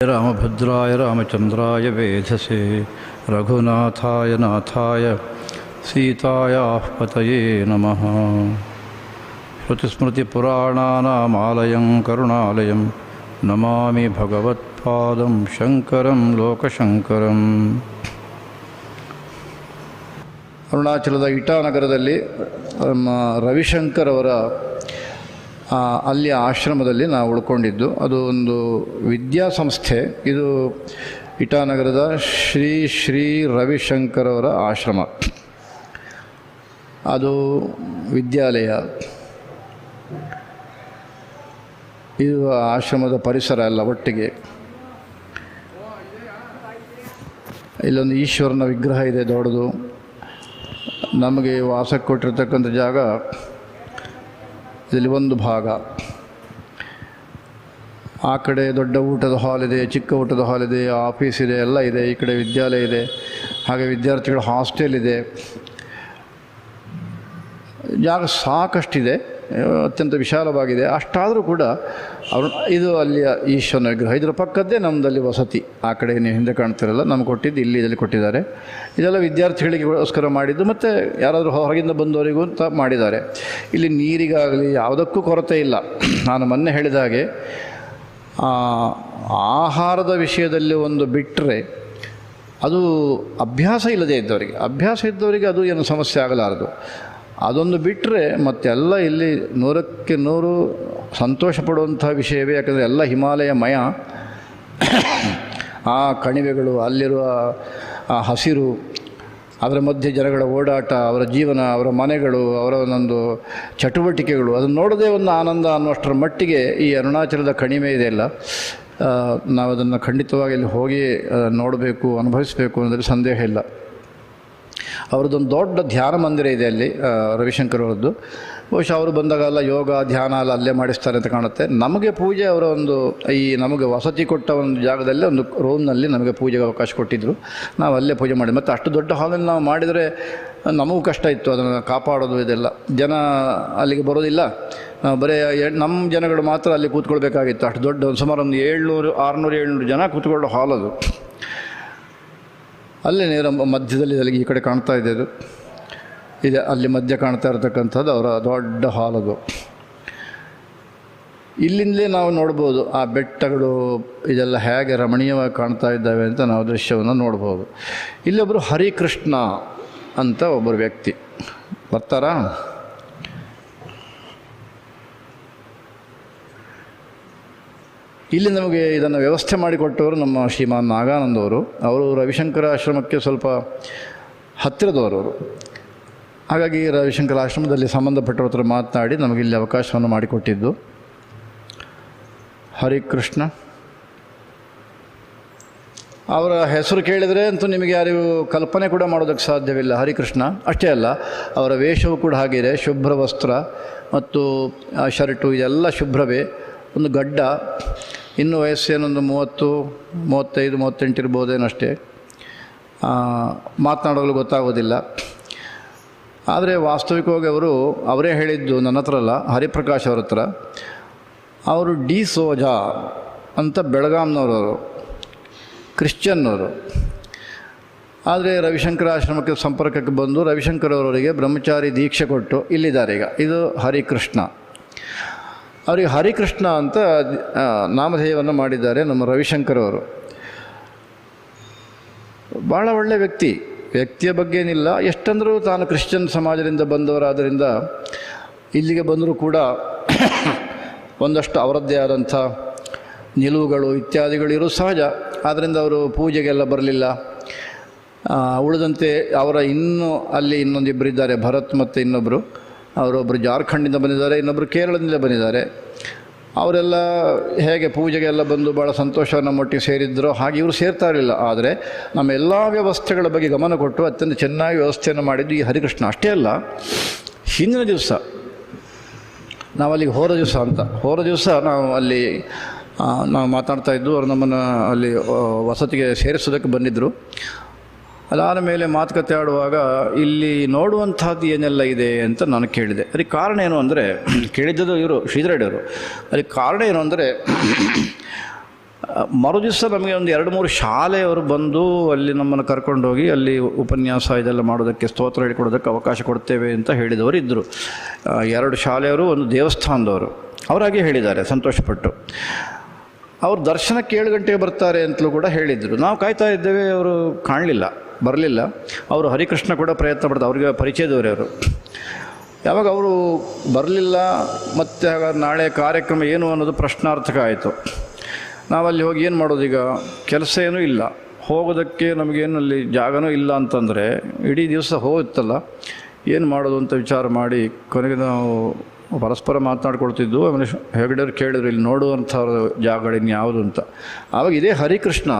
ರಾಮಭದ್ರಾಯ ರಾಮಚಂದ್ರಾಯ ವೇಧಸೆ ರಘುನಾಥಾಯ ನಾಥಾಯ ಸೀತಾಯಾಃ ಪತಯೇ ನಮಃ. ಶ್ರುತಿಸ್ಮೃತಿಪುರಾಣಾನಾಮಾಲಯಂ ಕರುಣಾಲಯಂ ನಮಾಮಿ ಭಗವತ್ಪಾದಂ ಶಂಕರಂ ಲೋಕಶಂಕರಂ. ಅರುಣಾಚಲದ ಇಟಾನಗರದಲ್ಲಿ ನಮ್ಮ ರವಿಶಂಕರ್ ಅವರ ಅಲ್ಲಿ ಆಶ್ರಮದಲ್ಲಿ ನಾವು ಉಳ್ಕೊಂಡಿದ್ದು. ಅದು ಒಂದು ವಿದ್ಯಾಸಂಸ್ಥೆ. ಇದು ಇಟಾನಗರದ ಶ್ರೀ ಶ್ರೀ ರವಿಶಂಕರ್ ಅವರ ಆಶ್ರಮ. ಅದು ವಿದ್ಯಾಲಯ. ಇದು ಆಶ್ರಮದ ಪರಿಸರ ಎಲ್ಲ ಒಟ್ಟಿಗೆ. ಇಲ್ಲೊಂದು ಈಶ್ವರನ ವಿಗ್ರಹ ಇದೆ ದೊಡ್ಡದು. ನಮಗೆ ವಾಸಕ್ಕೆ ಕೊಟ್ಟಿರ್ತಕ್ಕಂಥ ಜಾಗ ಇದರಲ್ಲಿ ಒಂದು ಭಾಗ. ಆ ಕಡೆ ದೊಡ್ಡ ಊಟದ ಹಾಲ್ ಇದೆ, ಚಿಕ್ಕ ಊಟದ ಹಾಲ್ ಇದೆ, ಆಫೀಸ್ ಇದೆ, ಎಲ್ಲ ಇದೆ. ಈ ಕಡೆ ವಿದ್ಯಾಲಯ ಇದೆ, ಹಾಗೆ ವಿದ್ಯಾರ್ಥಿಗಳ ಹಾಸ್ಟೆಲ್ ಇದೆ. ಜಾಗ ಸಾಕಷ್ಟಿದೆ, ಅತ್ಯಂತ ವಿಶಾಲವಾಗಿದೆ. ಅಷ್ಟಾದರೂ ಕೂಡ ಇದು ಅಲ್ಲಿಯ ಈಶ್ವರನ ವಿಗ್ರಹ. ಇದರ ಪಕ್ಕದ್ದೇ ನಮ್ಮದಲ್ಲಿ ವಸತಿ. ಆ ಕಡೆ ನೀವು ಹಿಂದೆ ಕಾಣ್ತಿರಲ್ಲ, ನಮ್ಗೆ ಕೊಟ್ಟಿದ್ದು ಇಲ್ಲಿ ಇದರಲ್ಲಿ ಕೊಟ್ಟಿದ್ದಾರೆ. ಇದೆಲ್ಲ ವಿದ್ಯಾರ್ಥಿಗಳಿಗೋಸ್ಕರ ಮಾಡಿದ್ದು, ಮತ್ತು ಯಾರಾದರೂ ಹೊರಗಿಂದ ಬಂದವರಿಗೂ ಅಂತ ಮಾಡಿದ್ದಾರೆ. ಇಲ್ಲಿ ನೀರಿಗಾಗಲಿ ಯಾವುದಕ್ಕೂ ಕೊರತೆ ಇಲ್ಲ. ನಾನು ಮೊನ್ನೆ ಹೇಳಿದ ಹಾಗೆ ಆಹಾರದ ವಿಷಯದಲ್ಲಿ ಒಂದು ಬಿಟ್ಟರೆ ಅದು ಅಭ್ಯಾಸ ಇಲ್ಲದೇ ಇದ್ದವರಿಗೆ, ಅಭ್ಯಾಸ ಇದ್ದವರಿಗೆ ಅದು ಏನು ಸಮಸ್ಯೆ ಆಗಲಾರದು. ಅದೊಂದು ಬಿಟ್ಟರೆ ಮತ್ತೆಲ್ಲ ಇಲ್ಲಿ 100ಕ್ಕೆ 100 ಸಂತೋಷ ಪಡುವಂಥ ವಿಷಯವೇ. ಯಾಕಂದರೆ ಎಲ್ಲ ಹಿಮಾಲಯಮಯ. ಆ ಕಣಿವೆಗಳು, ಅಲ್ಲಿರುವ ಆ ಹಸಿರು, ಅದರ ಮಧ್ಯೆ ಜನಗಳ ಓಡಾಟ, ಅವರ ಜೀವನ, ಅವರ ಮನೆಗಳು, ಅವರ ಒಂದೊಂದು ಚಟುವಟಿಕೆಗಳು, ಅದನ್ನು ನೋಡೋದೇ ಒಂದು ಆನಂದ ಅನ್ನುವಷ್ಟರ ಮಟ್ಟಿಗೆ ಈ ಅರುಣಾಚಲದ ಕಣಿವೆ ಇದೆಯಲ್ಲ. ನಾವು ಅದನ್ನು ಖಂಡಿತವಾಗಿ ಇಲ್ಲಿ ಹೋಗಿ ನೋಡಬೇಕು, ಅನುಭವಿಸಬೇಕು ಅನ್ನೋದ್ರಲ್ಲಿ ಸಂದೇಹ ಇಲ್ಲ. ಅವ್ರದ್ದೊಂದು ದೊಡ್ಡ ಧ್ಯಾನ ಮಂದಿರ ಇದೆ ಅಲ್ಲಿ, ರವಿಶಂಕರ್ ಅವರದ್ದು. ಬಹುಶಃ ಅವರು ಬಂದಾಗೆಲ್ಲ ಯೋಗ ಧ್ಯಾನ ಎಲ್ಲ ಅಲ್ಲೇ ಮಾಡಿಸ್ತಾರೆ ಅಂತ ಕಾಣುತ್ತೆ. ನಮಗೆ ಪೂಜೆ ಅವರ ಒಂದು ನಮಗೆ ವಸತಿ ಕೊಟ್ಟ ಒಂದು ಜಾಗದಲ್ಲೇ ಒಂದು ರೂಮ್ನಲ್ಲಿ ನಮಗೆ ಪೂಜೆಗೆ ಅವಕಾಶ ಕೊಟ್ಟಿದ್ದರು. ನಾವು ಅಲ್ಲೇ ಪೂಜೆ ಮಾಡಿದ್ವಿ. ಮತ್ತು ಅಷ್ಟು ದೊಡ್ಡ ಹಾಲಲ್ಲಿ ನಾವು ಮಾಡಿದರೆ ನಮಗೂ ಕಷ್ಟ ಇತ್ತು ಅದನ್ನು ಕಾಪಾಡೋದು. ಇದೆಲ್ಲ ಜನ ಅಲ್ಲಿಗೆ ಬರೋದಿಲ್ಲ. ನಾವು ಬರೀ ನಮ್ಮ ಜನಗಳು ಮಾತ್ರ ಅಲ್ಲಿ ಕೂತ್ಕೊಳ್ಬೇಕಾಗಿತ್ತು. ಅಷ್ಟು ದೊಡ್ಡ ಸುಮಾರು ಒಂದು 600-700 ಜನ ಕೂತ್ಕೊಳ್ಳೋ ಹಾಲ್ ಅದು. ಅಲ್ಲೇ ನೇರ ಮಧ್ಯದಲ್ಲಿ ಅಲ್ಲಿಗೆ ಈ ಕಡೆ ಕಾಣ್ತಾ ಇದೆ, ಅದು ಇದೆ ಅಲ್ಲಿ ಮಧ್ಯ ಕಾಣ್ತಾ ಇರತಕ್ಕಂಥದ್ದು ಅವರ ದೊಡ್ಡ ಹಾಲ್ ಅದು. ಇಲ್ಲಿಂದಲೇ ನಾವು ನೋಡ್ಬೋದು ಆ ಬೆಟ್ಟಗಳು ಇದೆಲ್ಲ ಹೇಗೆ ರಮಣೀಯವಾಗಿ ಕಾಣ್ತಾ ಇದ್ದಾವೆ ಅಂತ ನಾವು ದೃಶ್ಯವನ್ನು ನೋಡ್ಬೋದು. ಇಲ್ಲೊಬ್ಬರು ಹರಿಕೃಷ್ಣ ಅಂತ ಒಬ್ಬರು ವ್ಯಕ್ತಿ ಬರ್ತಾರಾ? ಇಲ್ಲಿ ನಮಗೆ ಇದನ್ನು ವ್ಯವಸ್ಥೆ ಮಾಡಿಕೊಟ್ಟವರು ನಮ್ಮ ಶ್ರೀಮಾನ್ ನಾಗಾನಂದವರು. ಅವರು ರವಿಶಂಕರ ಆಶ್ರಮಕ್ಕೆ ಸ್ವಲ್ಪ ಹತ್ತಿರದವರು. ಹಾಗಾಗಿ ರವಿಶಂಕರ ಆಶ್ರಮದಲ್ಲಿ ಸಂಬಂಧಪಟ್ಟವ್ರ ಹತ್ರ ಮಾತನಾಡಿ ನಮಗಿಲ್ಲಿ ಅವಕಾಶವನ್ನು ಮಾಡಿಕೊಟ್ಟಿದ್ದು. ಹರಿಕೃಷ್ಣ ಅವರ ಹೆಸರು ಕೇಳಿದರೆ ಅಂತೂ ನಿಮಗೆ ಯಾರಿಗೂ ಕಲ್ಪನೆ ಕೂಡ ಮಾಡೋದಕ್ಕೆ ಸಾಧ್ಯವಿಲ್ಲ. ಹರಿಕೃಷ್ಣ ಅಷ್ಟೇ ಅಲ್ಲ, ಅವರ ವೇಷವೂ ಕೂಡ ಹಾಗಿದೆ. ಶುಭ್ರ ವಸ್ತ್ರ ಮತ್ತು ಶರ್ಟು ಇದೆಲ್ಲ ಶುಭ್ರವೇ. ಒಂದು ಗಡ್ಡ. ಇನ್ನೂ ವಯಸ್ಸೇನೊಂದು 30-35-38 ಇರ್ಬೋದೇನಷ್ಟೇ. ಮಾತನಾಡಲು ಗೊತ್ತಾಗೋದಿಲ್ಲ. ಆದರೆ ವಾಸ್ತವಿಕವಾಗಿ ಅವರೇ ಹೇಳಿದ್ದು ನನ್ನ ಹತ್ರ ಅಲ್ಲ, ಹರಿಪ್ರಕಾಶ್ ಅವ್ರ ಹತ್ರ. ಅವರು ಡಿ ಸೋಜಾ ಅಂತ ಬೆಳಗಾಂನವರು, ಕ್ರಿಶ್ಚಿಯನ್ನವರು. ಆದರೆ ರವಿಶಂಕರ ಆಶ್ರಮಕ್ಕೆ ಸಂಪರ್ಕಕ್ಕೆ ಬಂದು ರವಿಶಂಕರ್ ಅವರಿಗೆ ಬ್ರಹ್ಮಚಾರಿ ದೀಕ್ಷೆ ಕೊಟ್ಟು ಇಲ್ಲಿದ್ದಾರೆ ಈಗ. ಇದು ಹರಿಕೃಷ್ಣ. ಅವರಿಗೆ ಹರಿಕೃಷ್ಣ ಅಂತ ನಾಮಧೇಯವನ್ನು ಮಾಡಿದ್ದಾರೆ ನಮ್ಮ ರವಿಶಂಕರ್ ಅವರು. ಭಾಳ ಒಳ್ಳೆಯ ವ್ಯಕ್ತಿಯ ಬಗ್ಗೆ ಏನಿಲ್ಲ. ಎಷ್ಟಂದರೂ ತಾನು ಕ್ರಿಶ್ಚಿಯನ್ ಸಮಾಜದಿಂದ ಬಂದವರಾದ್ದರಿಂದ ಇಲ್ಲಿಗೆ ಬಂದರೂ ಕೂಡ ಒಂದಷ್ಟು ಅವರದ್ದೇ ಆದಂಥ ನಿಲುವುಗಳು ಇತ್ಯಾದಿಗಳು ಇರೋದು ಸಹಜ. ಆದ್ದರಿಂದ ಅವರು ಪೂಜೆಗೆಲ್ಲ ಬರಲಿಲ್ಲ. ಉಳಿದಂತೆ ಅವರ ಅಲ್ಲಿ ಇನ್ನೊಂದಿಬ್ಬರು ಇದ್ದಾರೆ, ಭರತ್ ಮತ್ತು ಇನ್ನೊಬ್ಬರು. ಅವರೊಬ್ಬರು ಜಾರ್ಖಂಡಿಂದ ಬಂದಿದ್ದಾರೆ, ಇನ್ನೊಬ್ಬರು ಕೇರಳದಿಂದ ಬಂದಿದ್ದಾರೆ. ಅವರೆಲ್ಲ ಹೇಗೆ ಪೂಜೆಗೆಲ್ಲ ಬಂದು ಭಾಳ ಸಂತೋಷವನ್ನು ನಮ್ಮೊಟ್ಟಿಗೆ ಸೇರಿದ್ದರೋ ಹಾಗೆ ಇವರು ಸೇರ್ತಾ ಇರಲಿಲ್ಲ. ಆದರೆ ನಮ್ಮ ಎಲ್ಲ ವ್ಯವಸ್ಥೆಗಳ ಬಗ್ಗೆ ಗಮನ ಕೊಟ್ಟು ಅತ್ಯಂತ ಚೆನ್ನಾಗಿ ವ್ಯವಸ್ಥೆಯನ್ನು ಮಾಡಿದ್ದು ಈ ಹರಿಕೃಷ್ಣ. ಅಷ್ಟೇ ಅಲ್ಲ, ಹಿಂದಿನ ದಿವಸ ನಾವು ಅಲ್ಲಿಗೆ ಹೋದ ದಿವಸ ನಾವು ಮಾತಾಡ್ತಾ ಇದ್ದು. ಅವರು ನಮ್ಮನ್ನು ಅಲ್ಲಿ ವಸತಿಗೆ ಸೇರಿಸೋದಕ್ಕೆ ಬಂದಿದ್ದರು. ಅದಾದ ಮೇಲೆ ಮಾತುಕತೆ ಆಡುವಾಗ ಇಲ್ಲಿ ನೋಡುವಂಥದ್ದು ಏನೆಲ್ಲ ಇದೆ ಅಂತ ನಾನು ಕೇಳಿದೆ. ಅದಕ್ಕೆ ಕಾರಣ ಏನು ಅಂದರೆ, ಕೇಳಿದ್ದದು ಇವರು ಶ್ರೀಧರ್ ರೆಡ್ಡಿ ಅವರು. ಅದಕ್ಕೆ ಕಾರಣ ಏನು ಅಂದರೆ, ಮರುದಿವಸ ನಮಗೆ ಒಂದು 2-3 ಶಾಲೆಯವರು ಬಂದು ಅಲ್ಲಿ ನಮ್ಮನ್ನು ಕರ್ಕೊಂಡೋಗಿ ಅಲ್ಲಿ ಉಪನ್ಯಾಸ ಇದೆಲ್ಲ ಮಾಡೋದಕ್ಕೆ, ಸ್ತೋತ್ರ ಹೇಳಿಕೊಡೋದಕ್ಕೆ ಅವಕಾಶ ಕೊಡ್ತೇವೆ ಅಂತ ಹೇಳಿದವರು ಇದ್ದರು. 2 ಶಾಲೆಯವರು, ಒಂದು ದೇವಸ್ಥಾನದವರು. ಅವರಾಗೆ ಹೇಳಿದ್ದಾರೆ ಸಂತೋಷಪಟ್ಟು. ಅವರು ದರ್ಶನಕ್ಕೆ 7 ಗಂಟೆಗೆ ಬರ್ತಾರೆ ಅಂತಲೂ ಕೂಡ ಹೇಳಿದರು. ನಾವು ಕಾಯ್ತಾ ಇದ್ದೇವೆ, ಅವರು ಕಾಣಲಿಲ್ಲ, ಬರಲಿಲ್ಲ. ಅವರು ಹರಿಕೃಷ್ಣ ಕೂಡ ಪ್ರಯತ್ನ ಪಡ್ತಾರೆ, ಅವರಿಗೆ ಪರಿಚಯದವರೇ ಅವರು. ಯಾವಾಗ ಅವರು ಬರಲಿಲ್ಲ, ಮತ್ತು ಹಾಗಾದ್ರೆ ನಾಳೆ ಕಾರ್ಯಕ್ರಮ ಏನು ಅನ್ನೋದು ಪ್ರಶ್ನಾರ್ಥಕ ಆಯಿತು. ನಾವಲ್ಲಿ ಹೋಗಿ ಏನು ಮಾಡೋದು, ಈಗ ಕೆಲಸ ಏನೂ ಇಲ್ಲ, ಹೋಗೋದಕ್ಕೆ ನಮಗೇನು ಅಲ್ಲಿ ಜಾಗನೂ ಇಲ್ಲ ಅಂತಂದರೆ ಇಡೀ ದಿವಸ ಹೋಗುತ್ತಲ್ಲ, ಏನು ಮಾಡೋದು ಅಂತ ವಿಚಾರ ಮಾಡಿ ಕೊನೆಗೆ ನಾವು ಪರಸ್ಪರ ಮಾತನಾಡ್ಕೊಳ್ತಿದ್ದು. ಆಮೇಲೆ ಹೆಗಡೆಯವ್ರು ಕೇಳಿದ್ರು, ಇಲ್ಲಿ ನೋಡುವಂಥ ಜಾಗಗಳಿನ್ನು ಯಾವುದು ಅಂತ. ಆವಾಗ ಇದೇ ಹರಿಕೃಷ್ಣ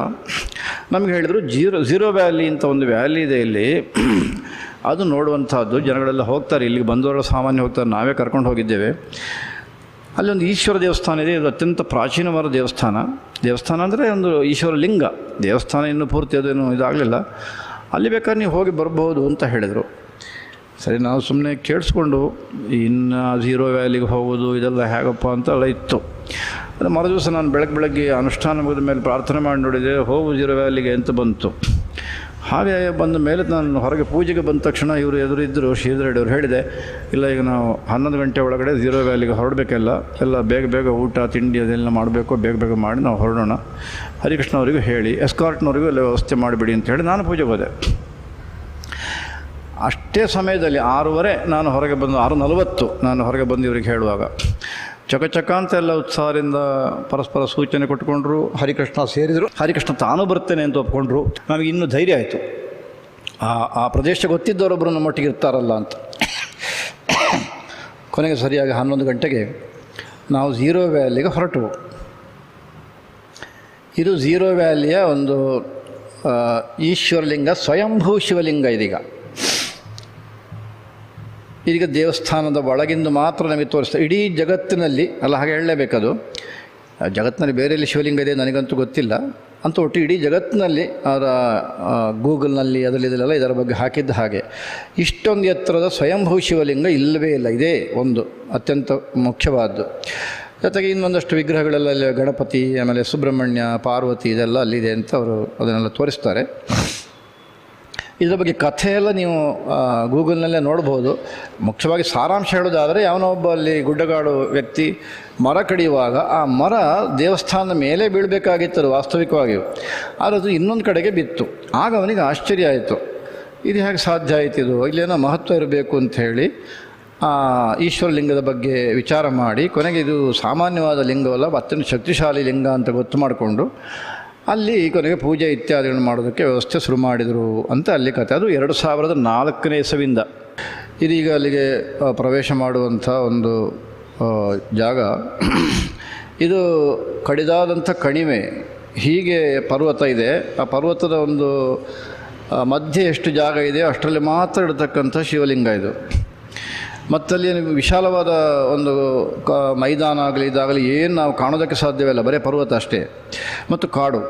ನಮಗೆ ಹೇಳಿದರು, ಝೀರೋ ವ್ಯಾಲಿ ಅಂತ ಒಂದು ವ್ಯಾಲಿ ಇದೆ ಇಲ್ಲಿ, ಅದು ನೋಡುವಂಥದ್ದು. ಜನಗಳೆಲ್ಲ ಹೋಗ್ತಾರೆ, ಇಲ್ಲಿಗೆ ಬಂದವರೆಲ್ಲ ಸಾಮಾನ್ಯ ಹೋಗ್ತಾರೆ, ನಾವೇ ಕರ್ಕೊಂಡು ಹೋಗಿದ್ದೇವೆ. ಅಲ್ಲಿ ಒಂದು ಈಶ್ವರ ದೇವಸ್ಥಾನ ಇದೆ. ಇದು ಅತ್ಯಂತ ಪ್ರಾಚೀನವಾದ ದೇವಸ್ಥಾನ ಅಂದರೆ ಒಂದು ಈಶ್ವರ ಲಿಂಗ ದೇವಸ್ಥಾನ. ಇನ್ನೂ ಪೂರ್ತಿ ಅದೇನು ಇದಾಗಲಿಲ್ಲ. ಅಲ್ಲಿ ಬೇಕಾದ್ರೆ ನೀವು ಹೋಗಿ ಬರ್ಬೋದು ಅಂತ ಹೇಳಿದರು. ಸರಿ, ನಾವು ಸುಮ್ಮನೆ ಕೇಳಿಸ್ಕೊಂಡು ಇನ್ನು ಝೀರೋ ವ್ಯಾಲಿಗೆ ಹೋಗೋದು ಇದೆಲ್ಲ ಹೇಗಪ್ಪ ಅಂತೆಲ್ಲ ಇತ್ತು. ಅದು ಮರುದಿವಸ ನಾನು ಬೆಳಗ್ಗೆ ಅನುಷ್ಠಾನ ಮುಗಿದ ಮೇಲೆ ಪ್ರಾರ್ಥನೆ ಮಾಡಿ ನೋಡಿದೆ, ಹೋಗು ಝೀರೋ ವ್ಯಾಲಿಗೆ ಅಂತ ಬಂತು. ಹಾಗೆ ಬಂದ ಮೇಲೆ ನಾನು ಹೊರಗೆ ಪೂಜೆಗೆ ಬಂದ ತಕ್ಷಣ ಇವರು ಎದುರಿದ್ದರು, ಶ್ರೀಧರ್ ರೆಡ್ಡಿ ಅವರು. ಹೇಳಿದೆ, ಇಲ್ಲ ಈಗ ನಾವು 11 ಗಂಟೆ ಒಳಗಡೆ ಝೀರೋ ವ್ಯಾಲಿಗೆ ಹೊರಡಬೇಕೆಲ್ಲ, ಎಲ್ಲ ಬೇಗ ಊಟ ತಿಂಡಿ ಅದೆಲ್ಲ ಮಾಡಬೇಕು, ಬೇಗ ಮಾಡಿ ನಾವು ಹೊರಡೋಣ. ಹರಿಕೃಷ್ಣ ಅವರಿಗೂ ಹೇಳಿ, ಎಸ್ಕಾರ್ಟ್ನವರಿಗೂ ಎಲ್ಲ ವ್ಯವಸ್ಥೆ ಮಾಡಿಬಿಡಿ ಅಂತ ಹೇಳಿ ನಾನು ಪೂಜೆಗೆ ಹೋದೆ. ಅಷ್ಟೇ ಸಮಯದಲ್ಲಿ 6:15 ನಾನು ಹೊರಗೆ ಬಂದು, 6:40 ನಾನು ಹೊರಗೆ ಬಂದು ಇವರಿಗೆ ಹೇಳುವಾಗ ಚಕ ಅಂತ ಎಲ್ಲ ಉತ್ಸಾಹದಿಂದ ಪರಸ್ಪರ ಸೂಚನೆ ಕೊಟ್ಕೊಂಡ್ರು. ಹರಿಕೃಷ್ಣ ಸೇರಿದರು. ಹರಿಕೃಷ್ಣ ತಾನೂ ಬರ್ತೇನೆ ಅಂತ ಒಪ್ಕೊಂಡ್ರು. ನಮಗೆ ಇನ್ನೂ ಧೈರ್ಯ ಆಯಿತು, ಆ ಪ್ರದೇಶ ಗೊತ್ತಿದ್ದವರೊಬ್ಬರು ನಮ್ಮೊಟ್ಟಿಗೆ ಇರ್ತಾರಲ್ಲ ಅಂತ. ಕೊನೆಗೆ ಸರಿಯಾಗಿ 11 ಗಂಟೆಗೆ ನಾವು ಝೀರೋ ವ್ಯಾಲಿಗೆ ಹೊರಟವು. ಇದು ಝೀರೋ ವ್ಯಾಲಿಯ ಒಂದು ಈಶ್ವರಲಿಂಗ, ಸ್ವಯಂಭೂ ಶಿವಲಿಂಗ ಇದೀಗ. ಇದೀಗ ದೇವಸ್ಥಾನದ ಒಳಗಿಂದು ಮಾತ್ರ ನಮಗೆ ತೋರಿಸ್ತಾರೆ. ಇಡೀ ಜಗತ್ತಿನಲ್ಲಿ ಅಲ್ಲ, ಹಾಗೆ ಹೇಳಲೇಬೇಕದು, ಜಗತ್ತಿನಲ್ಲಿ ಬೇರೆ ಎಲ್ಲಿ ಶಿವಲಿಂಗ ಇದೆ ನನಗಂತೂ ಗೊತ್ತಿಲ್ಲ. ಅಂತೂ ಒಟ್ಟು ಇಡೀ ಜಗತ್ತಿನಲ್ಲಿ ಅವರ ಗೂಗಲ್ನಲ್ಲಿ ಅದರಲ್ಲಿದೆಲ್ಲ ಇದರ ಬಗ್ಗೆ ಹಾಕಿದ್ದ ಹಾಗೆ ಇಷ್ಟೊಂದು ಎತ್ತರದ ಸ್ವಯಂಭೂ ಶಿವಲಿಂಗ ಇಲ್ಲವೇ ಇಲ್ಲ. ಇದೇ ಒಂದು ಅತ್ಯಂತ ಮುಖ್ಯವಾದ್ದು. ಜೊತೆಗೆ ಇನ್ನೊಂದಷ್ಟು ವಿಗ್ರಹಗಳೆಲ್ಲ ಅಲ್ಲಿ, ಗಣಪತಿ, ಆಮೇಲೆ ಸುಬ್ರಹ್ಮಣ್ಯ, ಪಾರ್ವತಿ ಇದೆಲ್ಲ ಅಲ್ಲಿದೆ ಅಂತ ಅವರು ಅದನ್ನೆಲ್ಲ ತೋರಿಸ್ತಾರೆ. ಇದರ ಬಗ್ಗೆ ಕಥೆಯೆಲ್ಲ ನೀವು ಗೂಗಲ್ನಲ್ಲೇ ನೋಡ್ಬೋದು. ಮುಖ್ಯವಾಗಿ ಸಾರಾಂಶ ಹೇಳೋದಾದರೆ, ಯಾವನೋ ಒಬ್ಬ ಅಲ್ಲಿ ಗುಡ್ಡಗಾಡು ವ್ಯಕ್ತಿ ಮರ ಕಡಿಯುವಾಗ ಆ ಮರ ದೇವಸ್ಥಾನದ ಮೇಲೆ ಬೀಳಬೇಕಾಗಿತ್ತು ವಾಸ್ತವಿಕವಾಗಿಯೂ, ಆದರೆ ಅದು ಇನ್ನೊಂದು ಕಡೆಗೆ ಬಿತ್ತು. ಆಗ ಅವನಿಗೆ ಆಶ್ಚರ್ಯ ಆಯಿತು, ಇದು ಹೇಗೆ ಸಾಧ್ಯ ಆಯ್ತಿದು, ಇಲ್ಲೇನೋ ಮಹತ್ವ ಇರಬೇಕು ಅಂಥೇಳಿ ಈಶ್ವರ ಲಿಂಗದ ಬಗ್ಗೆ ವಿಚಾರ ಮಾಡಿ ಕೊನೆಗೆ ಇದು ಸಾಮಾನ್ಯವಾದ ಲಿಂಗವಲ್ಲ, ಅತ್ಯಂತ ಶಕ್ತಿಶಾಲಿ ಲಿಂಗ ಅಂತ ಗೊತ್ತು ಮಾಡಿಕೊಂಡು ಅಲ್ಲಿ ಕೊನೆಗೆ ಪೂಜೆ ಇತ್ಯಾದಿಗಳನ್ನು ಮಾಡೋದಕ್ಕೆ ವ್ಯವಸ್ಥೆ ಶುರು ಮಾಡಿದರು ಅಂತ ಅಲ್ಲಿ ಕಥೆ. ಅದು 2004ನೇ ಇಸವಿಯಿಂದ. ಇದೀಗ ಅಲ್ಲಿಗೆ ಪ್ರವೇಶ ಮಾಡುವಂಥ ಒಂದು ಜಾಗ. ಇದು ಕಡಿದಾದಂಥ ಕಣಿವೆ, ಹೀಗೆ ಪರ್ವತ ಇದೆ. ಆ ಪರ್ವತದ ಒಂದು ಮಧ್ಯೆ ಎಷ್ಟು ಜಾಗ ಇದೆ ಅಷ್ಟರಲ್ಲಿ ಮಾತ್ರ ಇಡತಕ್ಕಂಥ ಶಿವಲಿಂಗ ಇದು. ಮತ್ತಲ್ಲಿ ವಿಶಾಲವಾದ ಒಂದು ಮೈದಾನ ಆಗಲಿ ಇದಾಗಲಿ ಏನು ನಾವು ಕಾಣೋದಕ್ಕೆ ಸಾಧ್ಯವಿಲ್ಲ, ಬರೀ ಪರ್ವತ ಅಷ್ಟೇ ಮತ್ತು ಕಾಡು.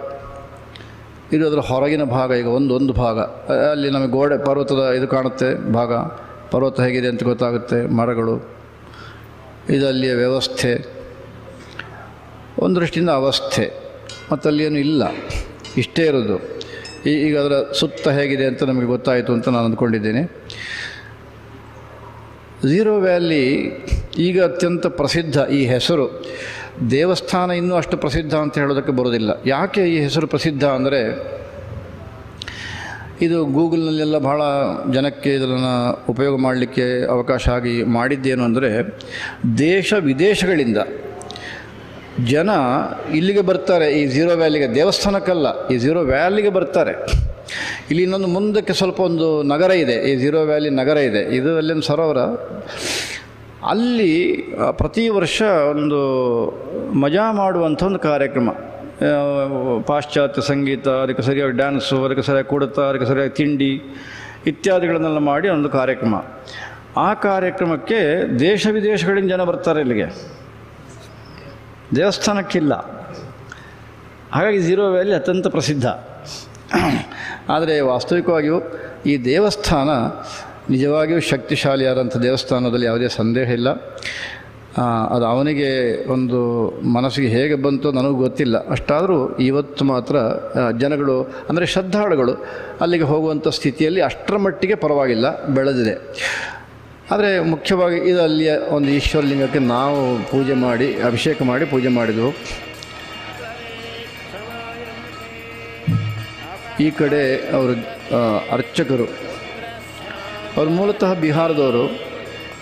ಇದು ಅದರ ಹೊರಗಿನ ಭಾಗ. ಈಗ ಒಂದು ಭಾಗ ಅಲ್ಲಿ ನಮಗೆ ಗೋಡೆ ಪರ್ವತದ ಇದು ಕಾಣುತ್ತೆ ಭಾಗ, ಪರ್ವತ ಹೇಗಿದೆ ಅಂತ ಗೊತ್ತಾಗುತ್ತೆ, ಮರಗಳು, ಇದು ಅಲ್ಲಿಯ ವ್ಯವಸ್ಥೆ, ಒಂದು ದೃಷ್ಟಿಯಿಂದ ಅವಸ್ಥೆ. ಮತ್ತು ಅಲ್ಲಿಯೇನು ಇಲ್ಲ, ಇಷ್ಟೇ ಇರೋದು. ಈಗ ಅದರ ಸುತ್ತ ಹೇಗಿದೆ ಅಂತ ನಮಗೆ ಗೊತ್ತಾಯಿತು ಅಂತ ನಾನು ಅಂದ್ಕೊಂಡಿದ್ದೇನೆ. ಝೀರೋ ವ್ಯಾಲಿ ಈಗ ಅತ್ಯಂತ ಪ್ರಸಿದ್ಧ. ಈ ಹೆಸರು ದೇವಸ್ಥಾನ ಇನ್ನೂ ಅಷ್ಟು ಪ್ರಸಿದ್ಧ ಅಂತ ಹೇಳೋದಕ್ಕೆ ಬರೋದಿಲ್ಲ. ಯಾಕೆ ಈ ಹೆಸರು ಪ್ರಸಿದ್ಧ ಅಂದರೆ, ಇದು ಗೂಗಲ್ನಲ್ಲೆಲ್ಲ ಬಹಳ ಜನಕ್ಕೆ ಇದನ್ನು ಉಪಯೋಗ ಮಾಡಲಿಕ್ಕೆ ಅವಕಾಶ ಆಗಿ ಮಾಡಿದ್ದೇನು ಅಂದರೆ, ದೇಶ ವಿದೇಶಗಳಿಂದ ಜನ ಇಲ್ಲಿಗೆ ಬರ್ತಾರೆ, ಈ ಝೀರೋ ವ್ಯಾಲಿಗೆ, ದೇವಸ್ಥಾನಕ್ಕಲ್ಲ, ಈ ಝೀರೋ ವ್ಯಾಲಿಗೆ ಬರ್ತಾರೆ. ಇಲ್ಲಿ ಇನ್ನೊಂದು ಮುಂದಕ್ಕೆ ಸ್ವಲ್ಪ ಒಂದು ನಗರ ಇದೆ, ಈ ಝೀರೋ ವ್ಯಾಲಿ ನಗರ ಇದೆ. ಇದು ಅಲ್ಲೊಂದು ಸರೋವರ. ಅಲ್ಲಿ ಪ್ರತಿ ವರ್ಷ ಒಂದು ಮಜಾ ಮಾಡುವಂಥ ಒಂದು ಕಾರ್ಯಕ್ರಮ, ಪಾಶ್ಚಾತ್ಯ ಸಂಗೀತ, ಅದಕ್ಕೆ ಸರಿಯಾಗಿ ಡ್ಯಾನ್ಸು, ಅದಕ್ಕೆ ಸರಿಯಾಗಿ ಕುಡಿತ, ಅದಕ್ಕೆ ಸರಿಯಾಗಿ ತಿಂಡಿ ಇತ್ಯಾದಿಗಳನ್ನೆಲ್ಲ ಮಾಡಿ ಒಂದು ಕಾರ್ಯಕ್ರಮ. ಆ ಕಾರ್ಯಕ್ರಮಕ್ಕೆ ದೇಶ ವಿದೇಶಗಳಿಂದ ಜನ ಬರ್ತಾರೆ ಇಲ್ಲಿಗೆ, ದೇವಸ್ಥಾನಕ್ಕಿಲ್ಲ. ಹಾಗಾಗಿ ಝೀರೋ ವ್ಯಾಲಿ ಅತ್ಯಂತ ಪ್ರಸಿದ್ಧ. ಆದರೆ ವಾಸ್ತವಿಕವಾಗಿಯೂ ಈ ದೇವಸ್ಥಾನ ನಿಜವಾಗಿಯೂ ಶಕ್ತಿಶಾಲಿಯಾದಂಥ ದೇವಸ್ಥಾನದಲ್ಲಿ ಯಾವುದೇ ಸಂದೇಹ ಇಲ್ಲ. ಅದು ಅವನಿಗೆ ಒಂದು ಮನಸ್ಸಿಗೆ ಹೇಗೆ ಬಂತೋ ನನಗೂ ಗೊತ್ತಿಲ್ಲ. ಅಷ್ಟಾದರೂ ಇವತ್ತು ಮಾತ್ರ ಜನಗಳು ಅಂದರೆ ಶ್ರದ್ಧಾಳುಗಳು ಅಲ್ಲಿಗೆ ಹೋಗುವಂಥ ಸ್ಥಿತಿಯಲ್ಲಿ ಅಷ್ಟರ ಮಟ್ಟಿಗೆ ಪರವಾಗಿಲ್ಲ ಬೆಳೆದಿದೆ. ಆದರೆ ಮುಖ್ಯವಾಗಿ ಇದು ಅಲ್ಲಿಯ ಒಂದು ಈಶ್ವರಲಿಂಗಕ್ಕೆ ನಾವು ಪೂಜೆ ಮಾಡಿ ಅಭಿಷೇಕ ಮಾಡಿ ಪೂಜೆ ಮಾಡಿದೆವು. ಈ ಕಡೆ ಅವರು ಅರ್ಚಕರು, ಅವರು ಮೂಲತಃ ಬಿಹಾರದವರು,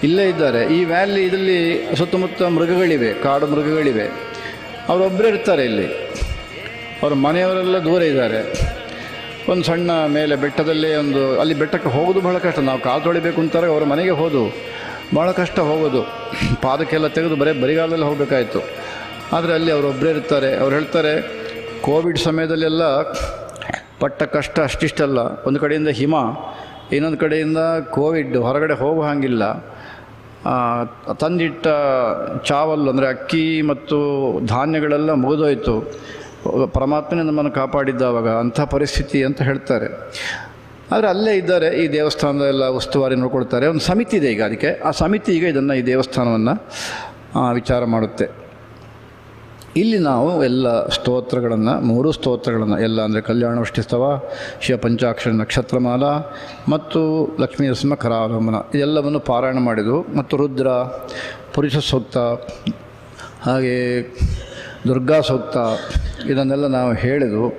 ಇಲ್ಲೇ ಇದ್ದಾರೆ. ಈ ವ್ಯಾಲಿ ಇದರಲ್ಲಿ ಸುತ್ತಮುತ್ತ ಮೃಗಗಳಿವೆ, ಕಾಡು ಮೃಗಗಳಿವೆ. ಅವರೊಬ್ಬರೇ ಇರ್ತಾರೆ ಇಲ್ಲಿ. ಅವ್ರ ಮನೆಯವರೆಲ್ಲ ದೂರ ಇದ್ದಾರೆ. ಒಂದು ಸಣ್ಣ ಮೇಲೆ ಬೆಟ್ಟದಲ್ಲೇ ಅಲ್ಲಿ ಬೆಟ್ಟಕ್ಕೆ ಹೋಗೋದು ಬಹಳ ಕಷ್ಟ. ನಾವು ಕಾಲು ತೊಳಿಬೇಕು ಅಂತಾರೆ, ಅವರ ಮನೆಗೆ ಹೋದು ಭಾಳ ಕಷ್ಟ ಹೋಗೋದು. ಪಾದಕ್ಕೆಲ್ಲ ತೆಗೆದು ಬರಿಗಾಲದಲ್ಲಿ ಹೋಗಬೇಕಾಯಿತು. ಆದರೆ ಅಲ್ಲಿ ಅವರೊಬ್ಬರೇ ಇರ್ತಾರೆ. ಅವ್ರು ಹೇಳ್ತಾರೆ, ಕೋವಿಡ್ ಸಮಯದಲ್ಲೆಲ್ಲ ಪಟ್ಟ ಕಷ್ಟ ಅಷ್ಟಿಷ್ಟಲ್ಲ. ಒಂದು ಕಡೆಯಿಂದ ಹಿಮ, ಇನ್ನೊಂದು ಕಡೆಯಿಂದ ಕೋವಿಡ್, ಹೊರಗಡೆ ಹೋಗೋ ಹಾಗಿಲ್ಲ. ತಂದಿಟ್ಟ ಚಾವಲ್ ಅಂದರೆ ಅಕ್ಕಿ ಮತ್ತು ಧಾನ್ಯಗಳೆಲ್ಲ ಮುಗಿದೋಯ್ತು. ಪರಮಾತ್ಮನೇ ನಮ್ಮನ್ನು ಕಾಪಾಡಿದ್ದಾವಾಗ ಅಂಥ ಪರಿಸ್ಥಿತಿ ಅಂತ ಹೇಳ್ತಾರೆ. ಆದರೆ ಅಲ್ಲೇ ಇದ್ದಾರೆ. ಈ ದೇವಸ್ಥಾನದ ಎಲ್ಲ ಉಸ್ತುವಾರಿ ನೋಡ್ಕೊಳ್ತಾರೆ. ಒಂದು ಸಮಿತಿ ಇದೆ ಈಗ. ಅದಕ್ಕೆ ಆ ಸಮಿತಿ ಈಗ ಈ ದೇವಸ್ಥಾನವನ್ನು ವಿಚಾರ ಮಾಡುತ್ತೆ. ಇಲ್ಲಿ ನಾವು ಎಲ್ಲ ಸ್ತೋತ್ರಗಳನ್ನು, 3 ಸ್ತೋತ್ರಗಳನ್ನು ಎಲ್ಲ ಅಂದರೆ ಕಲ್ಯಾಣವಷ್ಟಿಸ್ತವ, ಶಿವ ಪಂಚಾಕ್ಷರ ನಕ್ಷತ್ರಮಾಲ ಮತ್ತು ಲಕ್ಷ್ಮೀ ನರಸಿಂಹ ಕರಾವಲಂಬನ ಇದೆಲ್ಲವನ್ನು ಪಾರಾಯಣ ಮಾಡಿದವು. ಮತ್ತು ರುದ್ರ, ಪುರುಷ ಸೂಕ್ತ, ಹಾಗೆ ದುರ್ಗಾ ಸೂಕ್ತ ಇದನ್ನೆಲ್ಲ ನಾವು ಹೇಳಿದೆವು.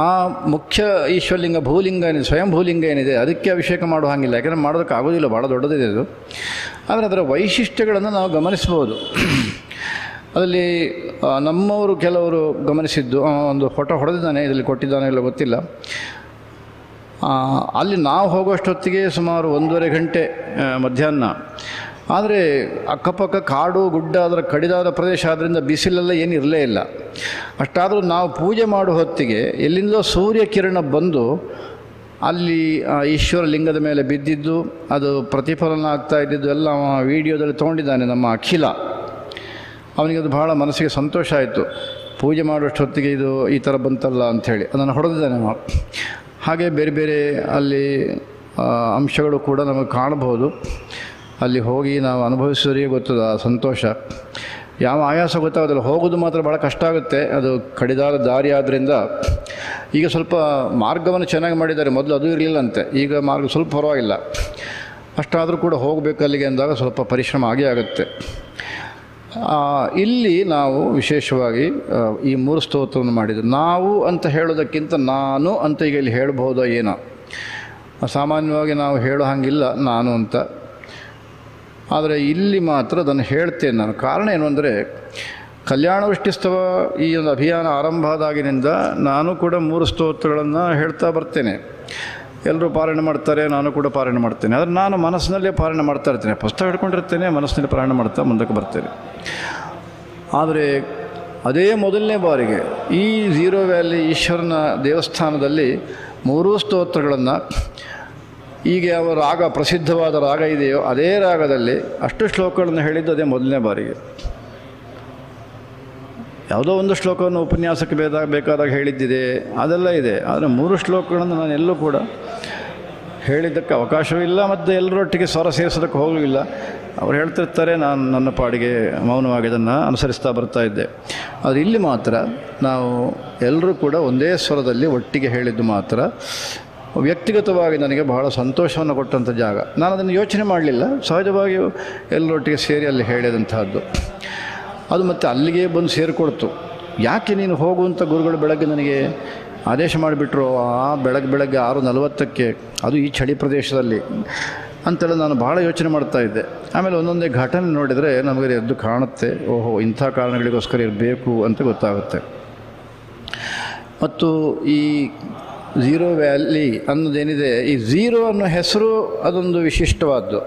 ಆ ಮುಖ್ಯ ಈಶ್ವರಲಿಂಗ ಭೂಲಿಂಗ ಏನಿದೆ, ಸ್ವಯಂ ಭೂಲಿಂಗ ಏನಿದೆ, ಅದಕ್ಕೆ ಅಭಿಷೇಕ ಮಾಡೋ ಹಾಗಿಲ್ಲ. ಯಾಕೆಂದರೆ ಮಾಡೋದಕ್ಕೆ ಆಗೋದಿಲ್ಲ, ಭಾಳ ದೊಡ್ಡದಿದೆ ಅದು. ಆದರೆ ಅದರ ವೈಶಿಷ್ಟ್ಯಗಳನ್ನು ನಾವು ಗಮನಿಸ್ಬೋದು. ಅದರಲ್ಲಿ ನಮ್ಮವರು ಕೆಲವರು ಗಮನಿಸಿದ್ದು, ಒಂದು ಫೋಟೋ ಹೊಡೆದಿದ್ದಾನೆ, ಇದರಲ್ಲಿ ಕೊಟ್ಟಿದ್ದಾನೆ ಇಲ್ಲ ಗೊತ್ತಿಲ್ಲ. ಅಲ್ಲಿ ನಾವು ಹೋಗೋಷ್ಟೊತ್ತಿಗೆ ಸುಮಾರು 1.5 ಗಂಟೆ ಮಧ್ಯಾಹ್ನ. ಆದರೆ ಅಕ್ಕಪಕ್ಕ ಕಾಡು ಗುಡ್ಡ, ಅದರ ಕಡಿದಾದ ಪ್ರದೇಶ ಆದ್ದರಿಂದ ಬಿಸಿಲೆಲ್ಲ ಏನು ಇರಲೇ ಇಲ್ಲ. ಅಷ್ಟಾದರೂ ನಾವು ಪೂಜೆ ಮಾಡುವ ಹೊತ್ತಿಗೆ ಎಲ್ಲಿಂದೋ ಸೂರ್ಯ ಕಿರಣ ಬಂದು ಅಲ್ಲಿ ಈಶ್ವರ ಲಿಂಗದ ಮೇಲೆ ಬಿದ್ದಿದ್ದು, ಅದು ಪ್ರತಿಫಲನ ಆಗ್ತಾ ಇದ್ದಿದ್ದು ಎಲ್ಲ ವಿಡಿಯೋದಲ್ಲಿ ತೊಗೊಂಡಿದ್ದಾನೆ ನಮ್ಮ ಅಖಿಲ. ಅವನಿಗೆ ಅದು ಭಾಳ ಮನಸ್ಸಿಗೆ ಸಂತೋಷ ಆಯಿತು. ಪೂಜೆ ಮಾಡುವಷ್ಟೊತ್ತಿಗೆ ಇದು ಈ ಥರ ಬಂತಲ್ಲ ಅಂಥೇಳಿ ಅದನ್ನು ಹೊಡೆದಿದ್ದಾನೆ. ಹಾಗೆ ಬೇರೆ ಬೇರೆ ಅಲ್ಲಿ ಅಂಶಗಳು ಕೂಡ ನಮಗೆ ಕಾಣಬಹುದು. ಅಲ್ಲಿ ಹೋಗಿ ನಾವು ಅನುಭವಿಸೋರಿಗೆ ಗೊತ್ತದ ಆ ಸಂತೋಷ. ಯಾವ ಆಯಾಸ ಗೊತ್ತಾಗೋದಿಲ್ಲ. ಹೋಗೋದು ಮಾತ್ರ ಭಾಳ ಕಷ್ಟ ಆಗುತ್ತೆ. ಅದು ಕಡಿದಾದ ದಾರಿ ಆದ್ದರಿಂದ ಈಗ ಸ್ವಲ್ಪ ಮಾರ್ಗವನ್ನು ಚೆನ್ನಾಗಿ ಮಾಡಿದ್ದಾರೆ. ಮೊದಲು ಅದು ಇರಲಿಲ್ಲಂತೆ, ಈಗ ಮಾರ್ಗ ಸ್ವಲ್ಪ ಪರವಾಗಿಲ್ಲ. ಅಷ್ಟಾದರೂ ಕೂಡ ಹೋಗಬೇಕು ಅಲ್ಲಿಗೆ ಅಂದಾಗ ಸ್ವಲ್ಪ ಪರಿಶ್ರಮ ಆಗೇ ಆಗುತ್ತೆ. ಇಲ್ಲಿ ನಾವು ವಿಶೇಷವಾಗಿ ಈ 3 ಸ್ತೋತ್ರವನ್ನು ಮಾಡಿದ್ದು. ನಾವು ಅಂತ ಹೇಳೋದಕ್ಕಿಂತ ನಾನು ಅಂತ ಈಗ ಇಲ್ಲಿ ಹೇಳ್ಬೋದೋ ಏನೋ. ಸಾಮಾನ್ಯವಾಗಿ ನಾವು ಹೇಳೋ ಹಾಗಿಲ್ಲ ನಾನು ಅಂತ. ಆದರೆ ಇಲ್ಲಿ ಮಾತ್ರ ಅದನ್ನು ಹೇಳ್ತೇನೆ ನಾನು. ಕಾರಣ ಏನು ಅಂದರೆ, ಕಲ್ಯಾಣವಷ್ಟಿಸ್ತವ ಈ ಒಂದು ಅಭಿಯಾನ ಆರಂಭ ಆದಾಗಿನಿಂದ ನಾನು ಕೂಡ 3 ಸ್ತೋತ್ರಗಳನ್ನು ಹೇಳ್ತಾ ಬರ್ತೇನೆ. ಎಲ್ಲರೂ ಪಾರಾಯಣ ಮಾಡ್ತಾರೆ, ನಾನು ಕೂಡ ಪಾರಾಯಣ ಮಾಡ್ತೇನೆ. ಆದರೆ ನಾನು ಮನಸ್ಸಿನಲ್ಲೇ ಪಾರಾಯಣ ಮಾಡ್ತಾ ಇರ್ತೇನೆ. ಪುಸ್ತಕ ಹಿಡ್ಕೊಂಡಿರ್ತೇನೆ, ಮನಸ್ಸಿನಲ್ಲಿ ಪಾರಾಯಣ ಮಾಡ್ತಾ ಮುಂದಕ್ಕೆ ಬರ್ತೇನೆ. ಆದರೆ ಅದೇ ಮೊದಲನೇ ಬಾರಿಗೆ ಈ ಝೀರೋ ವ್ಯಾಲಿ ಈಶ್ವರನ ದೇವಸ್ಥಾನದಲ್ಲಿ 3 ಸ್ತೋತ್ರಗಳನ್ನು, ಈಗ ಯಾವ ರಾಗ ಪ್ರಸಿದ್ಧವಾದ ರಾಗ ಇದೆಯೋ ಅದೇ ರಾಗದಲ್ಲಿ ಅಷ್ಟು ಶ್ಲೋಕಗಳನ್ನು ಹೇಳಿದ್ದು ಅದೇ ಮೊದಲನೇ ಬಾರಿಗೆ. ಯಾವುದೋ ಒಂದು ಶ್ಲೋಕವನ್ನು ಉಪನ್ಯಾಸಕ್ಕೆ ಬೇಕಾದಾಗ ಹೇಳಿದ್ದಿದೆ, ಅದೆಲ್ಲ ಇದೆ. ಆದರೆ 3 ಶ್ಲೋಕಗಳನ್ನು ನಾನು ಎಲ್ಲೂ ಕೂಡ ಹೇಳಿದ್ದಕ್ಕೆ ಅವಕಾಶವಿಲ್ಲ. ಮತ್ತು ಎಲ್ಲರೊಟ್ಟಿಗೆ ಸ್ವರ ಸೇರಿಸೋದಕ್ಕೆ ಹೋಗಲಿಲ್ಲ. ಅವ್ರು ಹೇಳ್ತಿರ್ತಾರೆ, ನಾನು ನನ್ನ ಪಾಡಿಗೆ ಮೌನವಾಗಿ ಅದನ್ನು ಅನುಸರಿಸ್ತಾ ಬರ್ತಾ ಇದ್ದೆ. ಆದರೆ ಇಲ್ಲಿ ಮಾತ್ರ ನಾವು ಎಲ್ಲರೂ ಕೂಡ ಒಂದೇ ಸ್ವರದಲ್ಲಿ ಒಟ್ಟಿಗೆ ಹೇಳಿದ್ದು ಮಾತ್ರ ವ್ಯಕ್ತಿಗತವಾಗಿ ನನಗೆ ಬಹಳ ಸಂತೋಷವನ್ನು ಕೊಟ್ಟಂಥ ಜಾಗ. ನಾನು ಅದನ್ನು ಯೋಚನೆ ಮಾಡಲಿಲ್ಲ, ಸಹಜವಾಗಿ ಎಲ್ಲರೊಟ್ಟಿಗೆ ಸೇರಿ ಅಲ್ಲಿ ಹೇಳಿದಂತಹದ್ದು. ಅದು ಮತ್ತು ಅಲ್ಲಿಗೆ ಬಂದು ಸೇರಿಕೊಡ್ತು. ಯಾಕೆ ನೀನು ಹೋಗುವಂಥ ಗುರುಗಳು ಬೆಳಗ್ಗೆ ನನಗೆ ಆದೇಶ ಮಾಡಿಬಿಟ್ರು, ಬೆಳಗ್ಗೆ 6:40ಕ್ಕೆ, ಅದು ಈ ಚಳಿ ಪ್ರದೇಶದಲ್ಲಿ ಅಂತೆಲ್ಲ ನಾನು ಭಾಳ ಯೋಚನೆ ಮಾಡ್ತಾ ಇದ್ದೆ. ಆಮೇಲೆ ಒಂದೊಂದೇ ಘಟನೆ ನೋಡಿದರೆ ನಮಗೆ ಎದ್ದು ಕಾಣುತ್ತೆ, ಓಹೋ ಇಂಥ ಕಾರಣಗಳಿಗೋಸ್ಕರ ಇರಬೇಕು ಅಂತ ಗೊತ್ತಾಗುತ್ತೆ. ಮತ್ತು ಈ ಝೀರೋ ವ್ಯಾಲಿ ಅನ್ನೋದೇನಿದೆ, ಈ ಝೀರೋ ಅನ್ನೋ ಹೆಸರು ಅದೊಂದು ವಿಶಿಷ್ಟವಾದ್ದು.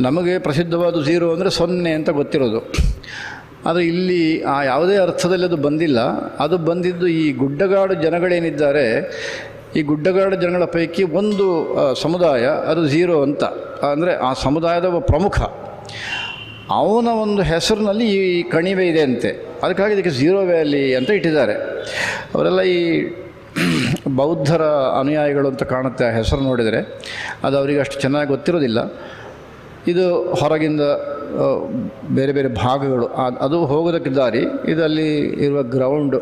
ನಮಗೆ ಪ್ರಸಿದ್ಧವಾದ ಝೀರೋ ಅಂದರೆ 0 ಅಂತ ಗೊತ್ತಿರೋದು. ಆದರೆ ಇಲ್ಲಿ ಯಾವುದೇ ಅರ್ಥದಲ್ಲಿ ಅದು ಬಂದಿಲ್ಲ. ಅದು ಬಂದಿದ್ದು ಈ ಗುಡ್ಡಗಾಡು ಜನಗಳೇನಿದ್ದಾರೆ, ಈ ಗುಡ್ಡಗಾಡು ಜನಗಳ ಪೈಕಿ ಒಂದು ಸಮುದಾಯ, ಅದು ಝೀರೋ ಅಂತ. ಅಂದರೆ ಆ ಸಮುದಾಯದ ಒಬ್ಬ ಪ್ರಮುಖ, ಅವನ ಒಂದು ಹೆಸರಿನಲ್ಲಿ ಈ ಕಣಿವೆ ಇದೆ ಅಂತೆ. ಅದಕ್ಕಾಗಿ ಇದಕ್ಕೆ ಝೀರೋ ವ್ಯಾಲಿ ಅಂತ ಇಟ್ಟಿದ್ದಾರೆ. ಅವರೆಲ್ಲ ಈ ಬೌದ್ಧರ ಅನುಯಾಯಿಗಳು ಅಂತ ಕಾಣುತ್ತೆ ಆ ಹೆಸರು ನೋಡಿದರೆ. ಅದು ಅವರಿಗೆ ಅಷ್ಟು ಚೆನ್ನಾಗಿ ಗೊತ್ತಿರೋದಿಲ್ಲ. ಇದು ಹೊರಗಿಂದ ಬೇರೆ ಬೇರೆ ಭಾಗಗಳು, ಅದು ಹೋಗೋದಕ್ಕೆ ದಾರಿ. ಇದರಲ್ಲಿ ಇರುವ ಗ್ರೌಂಡು,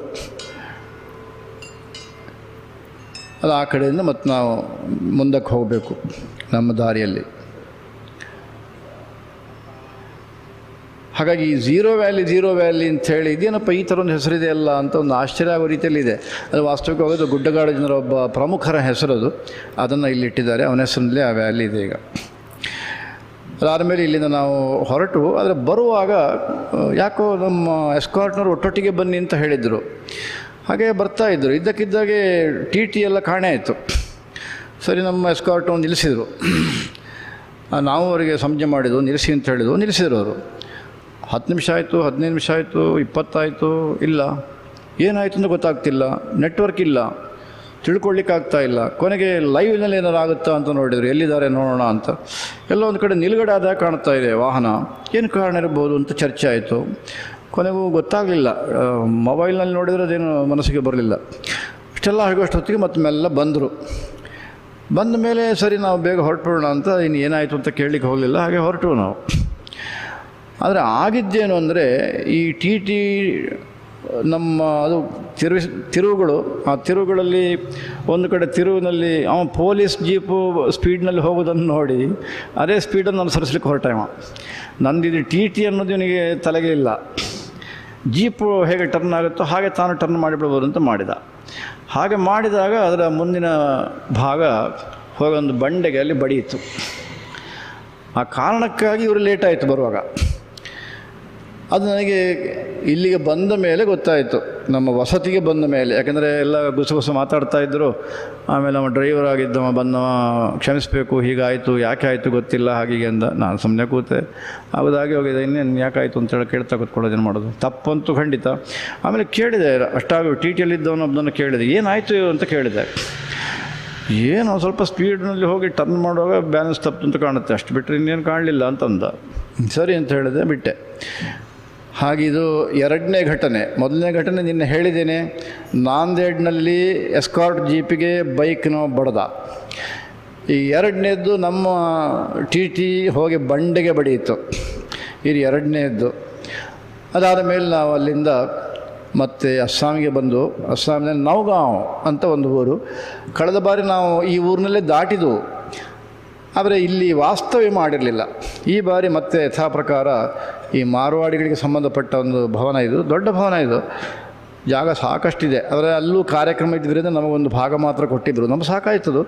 ಅದು ಆ ಕಡೆಯಿಂದ ಮತ್ತು ನಾವು ಮುಂದಕ್ಕೆ ಹೋಗಬೇಕು ನಮ್ಮ ದಾರಿಯಲ್ಲಿ. ಹಾಗಾಗಿ ಝೀರೋ ವ್ಯಾಲಿ ಅಂಥೇಳಿ ಇದೇನಪ್ಪ ಈ ಥರ ಒಂದು ಹೆಸರಿದೆ ಅಲ್ಲ ಅಂತ ಒಂದು ಆಶ್ಚರ್ಯ ಆಗೋ ರೀತಿಯಲ್ಲಿದೆ. ಅದು ವಾಸ್ತವಿಕವಾಗಿ ಅದು ಗುಡ್ಡಗಾಡು ಜನರ ಒಬ್ಬ ಪ್ರಮುಖರ ಹೆಸರದು, ಅದನ್ನು ಇಲ್ಲಿಟ್ಟಿದ್ದಾರೆ. ಅವನ ಹೆಸರಿನಲ್ಲೇ ಆ ವ್ಯಾಲಿ ಇದೆ ಈಗ. ಅದಾದಮೇಲೆ ಇಲ್ಲಿಂದ ನಾವು ಹೊರಟು, ಆದರೆ ಬರುವಾಗ ಯಾಕೋ ನಮ್ಮ ಎಸ್ಕಾರ್ಟ್ನವರು ಒಟ್ಟೊಟ್ಟಿಗೆ ಬನ್ನಿ ಅಂತ ಹೇಳಿದರು. ಹಾಗೆ ಬರ್ತಾಯಿದ್ರು. ಇದ್ದಕ್ಕಿದ್ದಾಗೆ ಟಿ ಎಲ್ಲ ಕಾಣೆ ಆಯಿತು. ಸರಿ, ನಮ್ಮ ಎಸ್ಕಾರ್ಟ್ ನಿಲ್ಲಿಸಿದರು. ನಾವು ಅವರಿಗೆ ಸಂಜೆ ಮಾಡಿದ್ದು ನಿಲ್ಲಿಸಿ ಅಂತ ಹೇಳಿದ್ರು. ನಿಲ್ಲಿಸಿದ್ರು ಅವರು. 10 ನಿಮಿಷ ಆಯಿತು, 15 ನಿಮಿಷ ಆಯಿತು, 20 ಆಯಿತು, ಇಲ್ಲ. ಏನಾಯಿತು ಅಂತ ಗೊತ್ತಾಗ್ತಿಲ್ಲ. ನೆಟ್ವರ್ಕ್ ಇಲ್ಲ, ತಿಳ್ಕೊಳ್ಳಿಕ್ಕಾಗ್ತಾ ಇಲ್ಲ. ಕೊನೆಗೆ ಲೈವ್ನಲ್ಲಿ ಏನಾರು ಆಗುತ್ತಾ ಅಂತ ನೋಡಿದರು. ಎಲ್ಲಿದ್ದಾರೆ ನೋಡೋಣ ಅಂತ. ಎಲ್ಲ ಒಂದು ಕಡೆ ನಿಲುಗಡೆ ಆದಾಗ ಕಾಣ್ತಾ ಇದೆ ವಾಹನ. ಏನು ಕಾರಣ ಇರ್ಬೋದು ಅಂತ ಚರ್ಚೆ ಆಯಿತು. ಕೊನೆಗೂ ಗೊತ್ತಾಗಲಿಲ್ಲ. ಮೊಬೈಲ್ನಲ್ಲಿ ನೋಡಿದರೆ ಅದೇನು ಮನಸ್ಸಿಗೆ ಬರಲಿಲ್ಲ. ಇಷ್ಟೆಲ್ಲ ಆಗೋಷ್ಟೊತ್ತಿಗೆ ಮತ್ತೆ ಮೆಲ್ಲ ಬಂದರು. ಬಂದ ಮೇಲೆ ಸರಿ ನಾವು ಬೇಗ ಹೊರಟೋಣ ಅಂತ, ಇನ್ನು ಏನಾಯಿತು ಅಂತ ಕೇಳಲಿಕ್ಕೆ ಹೋಗಲಿಲ್ಲ. ಹಾಗೆ ಹೊರಟು ನಾವು. ಆದರೆ ಆಗಿದ್ದೇನು ಅಂದರೆ, ಈ ಟಿ ನಮ್ಮ ಅದು ತಿರುವುಗಳು, ಆ ತಿರುವುಗಳಲ್ಲಿ ಒಂದು ಕಡೆ ತಿರುವಿನಲ್ಲಿ ಪೊಲೀಸ್ ಜೀಪು ಸ್ಪೀಡ್ನಲ್ಲಿ ಹೋಗೋದನ್ನು ನೋಡಿ ಅದೇ ಸ್ಪೀಡನ್ನು ಅನುಸರಿಸ್ಲಿಕ್ಕೆ ಹೊರಟ. ನಂದಿದು ಟಿ ಅನ್ನೋದು ಇವನಿಗೆ ತಲೆಗೆ ಇಲ್ಲ. ಜೀಪು ಹೇಗೆ ಟರ್ನ್ ಆಗುತ್ತೋ ಹಾಗೆ ತಾನು ಟರ್ನ್ ಮಾಡಿಬಿಡ್ಬೋದು ಅಂತ ಮಾಡಿದ. ಹಾಗೆ ಮಾಡಿದಾಗ ಅದರ ಮುಂದಿನ ಭಾಗ ಹೋಗಿ ಒಂದು ಬಂಡೆಗೆ ಅಲ್ಲಿ ಬಡಿಯಿತು. ಆ ಕಾರಣಕ್ಕಾಗಿ ಇವರು ಲೇಟ್ ಆಯಿತು ಬರುವಾಗ. ಅದು ನನಗೆ ಇಲ್ಲಿಗೆ ಬಂದ ಮೇಲೆ ಗೊತ್ತಾಯಿತು, ನಮ್ಮ ವಸತಿಗೆ ಬಂದ ಮೇಲೆ. ಯಾಕೆಂದರೆ ಎಲ್ಲ ಗುಸಗುಸು ಮಾತಾಡ್ತಾಯಿದ್ರು. ಆಮೇಲೆ ನಮ್ಮ ಡ್ರೈವರ್ ಆಗಿದ್ದವ ಬಂದವ, ಕ್ಷಮಿಸಬೇಕು, ಹೀಗಾಯಿತು, ಯಾಕೆ ಆಯಿತು ಗೊತ್ತಿಲ್ಲ, ಹಾಗೀಗೆ ಅಂದ. ನಾನು ಸುಮ್ಮನೆ ಕೂತೆ. ಹೌದಾಗಿ ಹೋಗಿದೆ, ಇನ್ನೇನು ಯಾಕಾಯಿತು ಅಂತೇಳಿ ಕೇಳ್ತಾ ಕೂತ್ಕೊಳ್ಳೋದೇನು ಮಾಡೋದು, ತಪ್ಪಂತೂ ಖಂಡಿತ. ಆಮೇಲೆ ಕೇಳಿದೆ, ಅಷ್ಟಾಗಿ ಟಿಯಲ್ಲಿದ್ದವನೊಬ್ಬನನ್ನು ಕೇಳಿದೆ, ಏನಾಯಿತು ಅಂತ ಕೇಳಿದೆ. ಏನು ಸ್ವಲ್ಪ ಸ್ಪೀಡ್ನಲ್ಲಿ ಹೋಗಿ ಟರ್ನ್ ಮಾಡುವಾಗ ಬ್ಯಾಲೆನ್ಸ್ ತಪ್ಪು ಅಂತ ಕಾಣುತ್ತೆ, ಅಷ್ಟು ಬಿಟ್ಟರೆ ಇನ್ನೇನು ಕಾಣಲಿಲ್ಲ ಅಂತಂದ. ಸರಿ ಅಂತ ಹೇಳಿದೆ, ಬಿಟ್ಟೆ. ಹಾಗಿದು ಎರಡನೇ ಘಟನೆ. ಮೊದಲನೇ ಘಟನೆ ನಿನ್ನೆ ಹೇಳಿದ್ದೇನೆ, ನಾಂದೇಡ್ನಲ್ಲಿ ಎಸ್ಕಾರ್ಟ್ ಜೀಪಿಗೆ ಬೈಕ್ನ ಬಡ್ದ. ಈ ಎರಡನೇದ್ದು ನಮ್ಮ ಟಿ ಹೋಗಿ ಬಂಡೆಗೆ ಬಡಿಯಿತು. ಇದು ಎರಡನೇದ್ದು. ಅದಾದ ಮೇಲೆ ನಾವು ಅಲ್ಲಿಂದ ಮತ್ತು ಅಸ್ಸಾಮಿಗೆ ಬಂದು, ಅಸ್ಸಾಮಿನಲ್ಲಿ ನೌಗಾಂವ್ ಅಂತ ಒಂದು ಊರು. ಕಳೆದ ಬಾರಿ ನಾವು ಈ ಊರಿನಲ್ಲೇ ದಾಟಿದ್ವು, ಆದರೆ ಇಲ್ಲಿ ವಾಸ್ತವ್ಯ ಮಾಡಿರಲಿಲ್ಲ. ಈ ಬಾರಿ ಮತ್ತೆ ಯಥಾ ಪ್ರಕಾರ ಈ ಮಾರ್ವಾಡಿಗಳಿಗೆ ಸಂಬಂಧಪಟ್ಟ ಒಂದು ಭವನ ಇದು, ದೊಡ್ಡ ಭವನ ಇದು, ಜಾಗ ಸಾಕಷ್ಟಿದೆ. ಆದರೆ ಅಲ್ಲೂ ಕಾರ್ಯಕ್ರಮ ಇದ್ದಿದ್ದರಿಂದ ನಮಗೊಂದು ಭಾಗ ಮಾತ್ರ ಕೊಟ್ಟಿದ್ದರು. ನಮಗೆ ಸಾಕಾಯ್ತದು.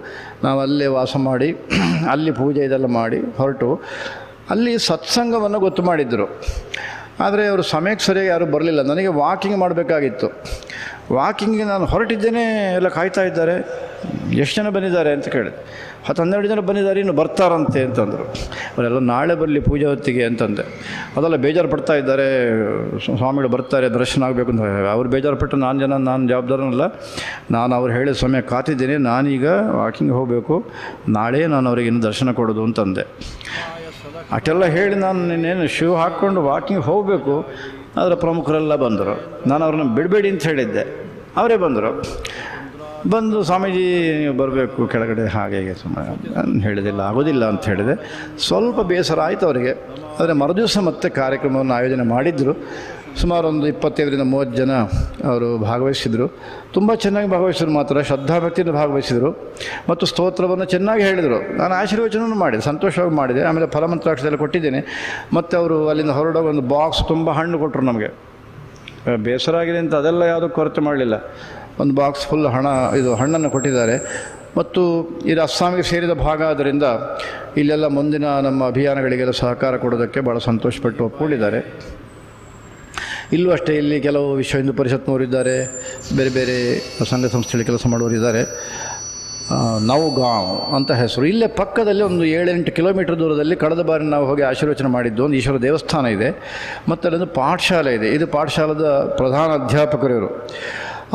ನಾವು ಅಲ್ಲೇ ವಾಸ ಮಾಡಿ ಅಲ್ಲಿ ಪೂಜೆ ಇದೆಲ್ಲ ಮಾಡಿ ಹೊರಟು ಅಲ್ಲಿ ಸತ್ಸಂಗವನ್ನು ಗೊತ್ತು ಮಾಡಿದ್ದರು. ಆದರೆ ಅವರು ಸಮಯಕ್ಕೆ ಸರಿಯಾಗಿ ಯಾರೂ ಬರಲಿಲ್ಲ. ನನಗೆ ವಾಕಿಂಗ್ ಮಾಡಬೇಕಾಗಿತ್ತು. ವಾಕಿಂಗಿಗೆ ನಾನು ಹೊರಟಿದ್ದೇನೆ, ಎಲ್ಲ ಕಾಯ್ತಾ ಇದ್ದಾರೆ. ಎಷ್ಟು ಜನ ಬಂದಿದ್ದಾರೆ ಅಂತ ಕೇಳಿದೆ. 10-12 ಜನ ಬಂದಿದ್ದಾರೆ, ಇನ್ನು ಬರ್ತಾರಂತೆ ಅಂತಂದರು. ಅವರೆಲ್ಲ ನಾಳೆ ಬರಲಿ ಪೂಜೆ ಹೊತ್ತಿಗೆ ಅಂತಂದೆ. ಅದೆಲ್ಲ ಬೇಜಾರು ಪಡ್ತಾ ಇದ್ದಾರೆ, ಸ್ವಾಮಿಗಳು ಬರ್ತಾರೆ, ದರ್ಶನ ಆಗಬೇಕು ಅಂತ. ಅವ್ರು ಬೇಜಾರು ಪಟ್ಟು ನಾನು ಜವಾಬ್ದಾರನಲ್ಲ. ನಾನು ಅವ್ರು ಹೇಳಿದ ಸಮಯ ಕಾತಿದ್ದೇನೆ, ನಾನೀಗ ವಾಕಿಂಗ್ ಹೋಗಬೇಕು, ನಾಳೆ ನಾನು ಅವರಿಗೆ ಇನ್ನು ದರ್ಶನ ಕೊಡೋದು ಅಂತಂದೆ. ಅಷ್ಟೆಲ್ಲ ಹೇಳಿ ನಾನು ಇನ್ನೇನು ಶೂ ಹಾಕ್ಕೊಂಡು ವಾಕಿಂಗ್ ಹೋಗಬೇಕು. ಅದರ ಪ್ರಮುಖರೆಲ್ಲ ಬಂದರು. ನಾನು ಅವ್ರನ್ನ ಬಿಡಬೇಡಿ ಅಂತ ಹೇಳಿದ್ದೆ, ಅವರೇ ಬಂದರು. ಬಂದು ಸ್ವಾಮೀಜಿ ನೀವು ಬರಬೇಕು ಕೆಳಗಡೆ, ಹಾಗೆ ಸುಮ್ಮನೆ ನಾನು ಹೇಳಿದಿಲ್ಲ, ಆಗೋದಿಲ್ಲ ಅಂತ ಹೇಳಿದೆ. ಸ್ವಲ್ಪ ಬೇಸರ ಆಯಿತು ಅವರಿಗೆ. ಆದರೆ ಮರುದಿವಸ ಮತ್ತೆ ಕಾರ್ಯಕ್ರಮವನ್ನು ಆಯೋಜನೆ ಮಾಡಿದ್ದರು. ಸುಮಾರು ಒಂದು 25-30 ಜನ ಅವರು ಭಾಗವಹಿಸಿದರು. ತುಂಬ ಚೆನ್ನಾಗಿ ಭಾಗವಹಿಸಿದ್ರು, ಮಾತ್ರ ಶ್ರದ್ಧಾಭಕ್ತಿಯಿಂದ ಭಾಗವಹಿಸಿದರು ಮತ್ತು ಸ್ತೋತ್ರವನ್ನು ಚೆನ್ನಾಗಿ ಹೇಳಿದರು. ನಾನು ಆಶೀರ್ವಚನವನ್ನು ಮಾಡಿದೆ, ಸಂತೋಷವಾಗಿ ಮಾಡಿದೆ. ಆಮೇಲೆ ಫಲಮಂತ್ರಾಕ್ಷತೆಲ್ಲ ಕೊಟ್ಟಿದ್ದೇನೆ. ಮತ್ತು ಅವರು ಅಲ್ಲಿಂದ ಹೊರಡೋಗ ಒಂದು ಬಾಕ್ಸ್ ತುಂಬ ಹಣ್ಣು ಕೊಟ್ಟರು ನಮಗೆ. ಬೇಸರ ಆಗಿದೆ ಅಂತ ಅದೆಲ್ಲ ಯಾವುದೂ ಕೊರತೆ ಮಾಡಲಿಲ್ಲ. ಒಂದು ಬಾಕ್ಸ್ ಫುಲ್ ಹಣ್ಣನ್ನು ಕೊಟ್ಟಿದ್ದಾರೆ. ಮತ್ತು ಇದು ಅಸ್ಸಾಮಿಗೆ ಸೇರಿದ ಭಾಗ ಆದ್ದರಿಂದ ಇಲ್ಲೆಲ್ಲ ಮುಂದಿನ ನಮ್ಮ ಅಭಿಯಾನಗಳಿಗೆಲ್ಲ ಸಹಕಾರ ಕೊಡೋದಕ್ಕೆ ಭಾಳ ಸಂತೋಷಪಟ್ಟು ಒಪ್ಕೊಂಡಿದ್ದಾರೆ. ಇಲ್ಲೂ ಅಷ್ಟೇ, ಇಲ್ಲಿ ಕೆಲವು ವಿಶ್ವ ಹಿಂದೂ ಪರಿಷತ್ನವರಿದ್ದಾರೆ, ಬೇರೆ ಬೇರೆ ಸಂಘ ಸಂಸ್ಥೆಯಲ್ಲಿ ಕೆಲಸ ಮಾಡೋರಿದ್ದಾರೆ. ನೌಗಾಂವ್ ಅಂತ ಹೆಸರು. ಇಲ್ಲೇ ಪಕ್ಕದಲ್ಲಿ ಒಂದು 7-8 ಕಿಲೋಮೀಟರ್ ದೂರದಲ್ಲಿ ಕಳೆದ ಬಾರಿ ನಾವು ಹೋಗಿ ಆಶೀರ್ವಚನ ಮಾಡಿದ್ದು ಒಂದು ಈಶ್ವರ ದೇವಸ್ಥಾನ ಇದೆ. ಮತ್ತು ಅಲ್ಲೊಂದು ಪಾಠಶಾಲೆ ಇದೆ. ಇದು ಪಾಠಶಾಲದ ಪ್ರಧಾನ ಅಧ್ಯಾಪಕರು ಇವರು.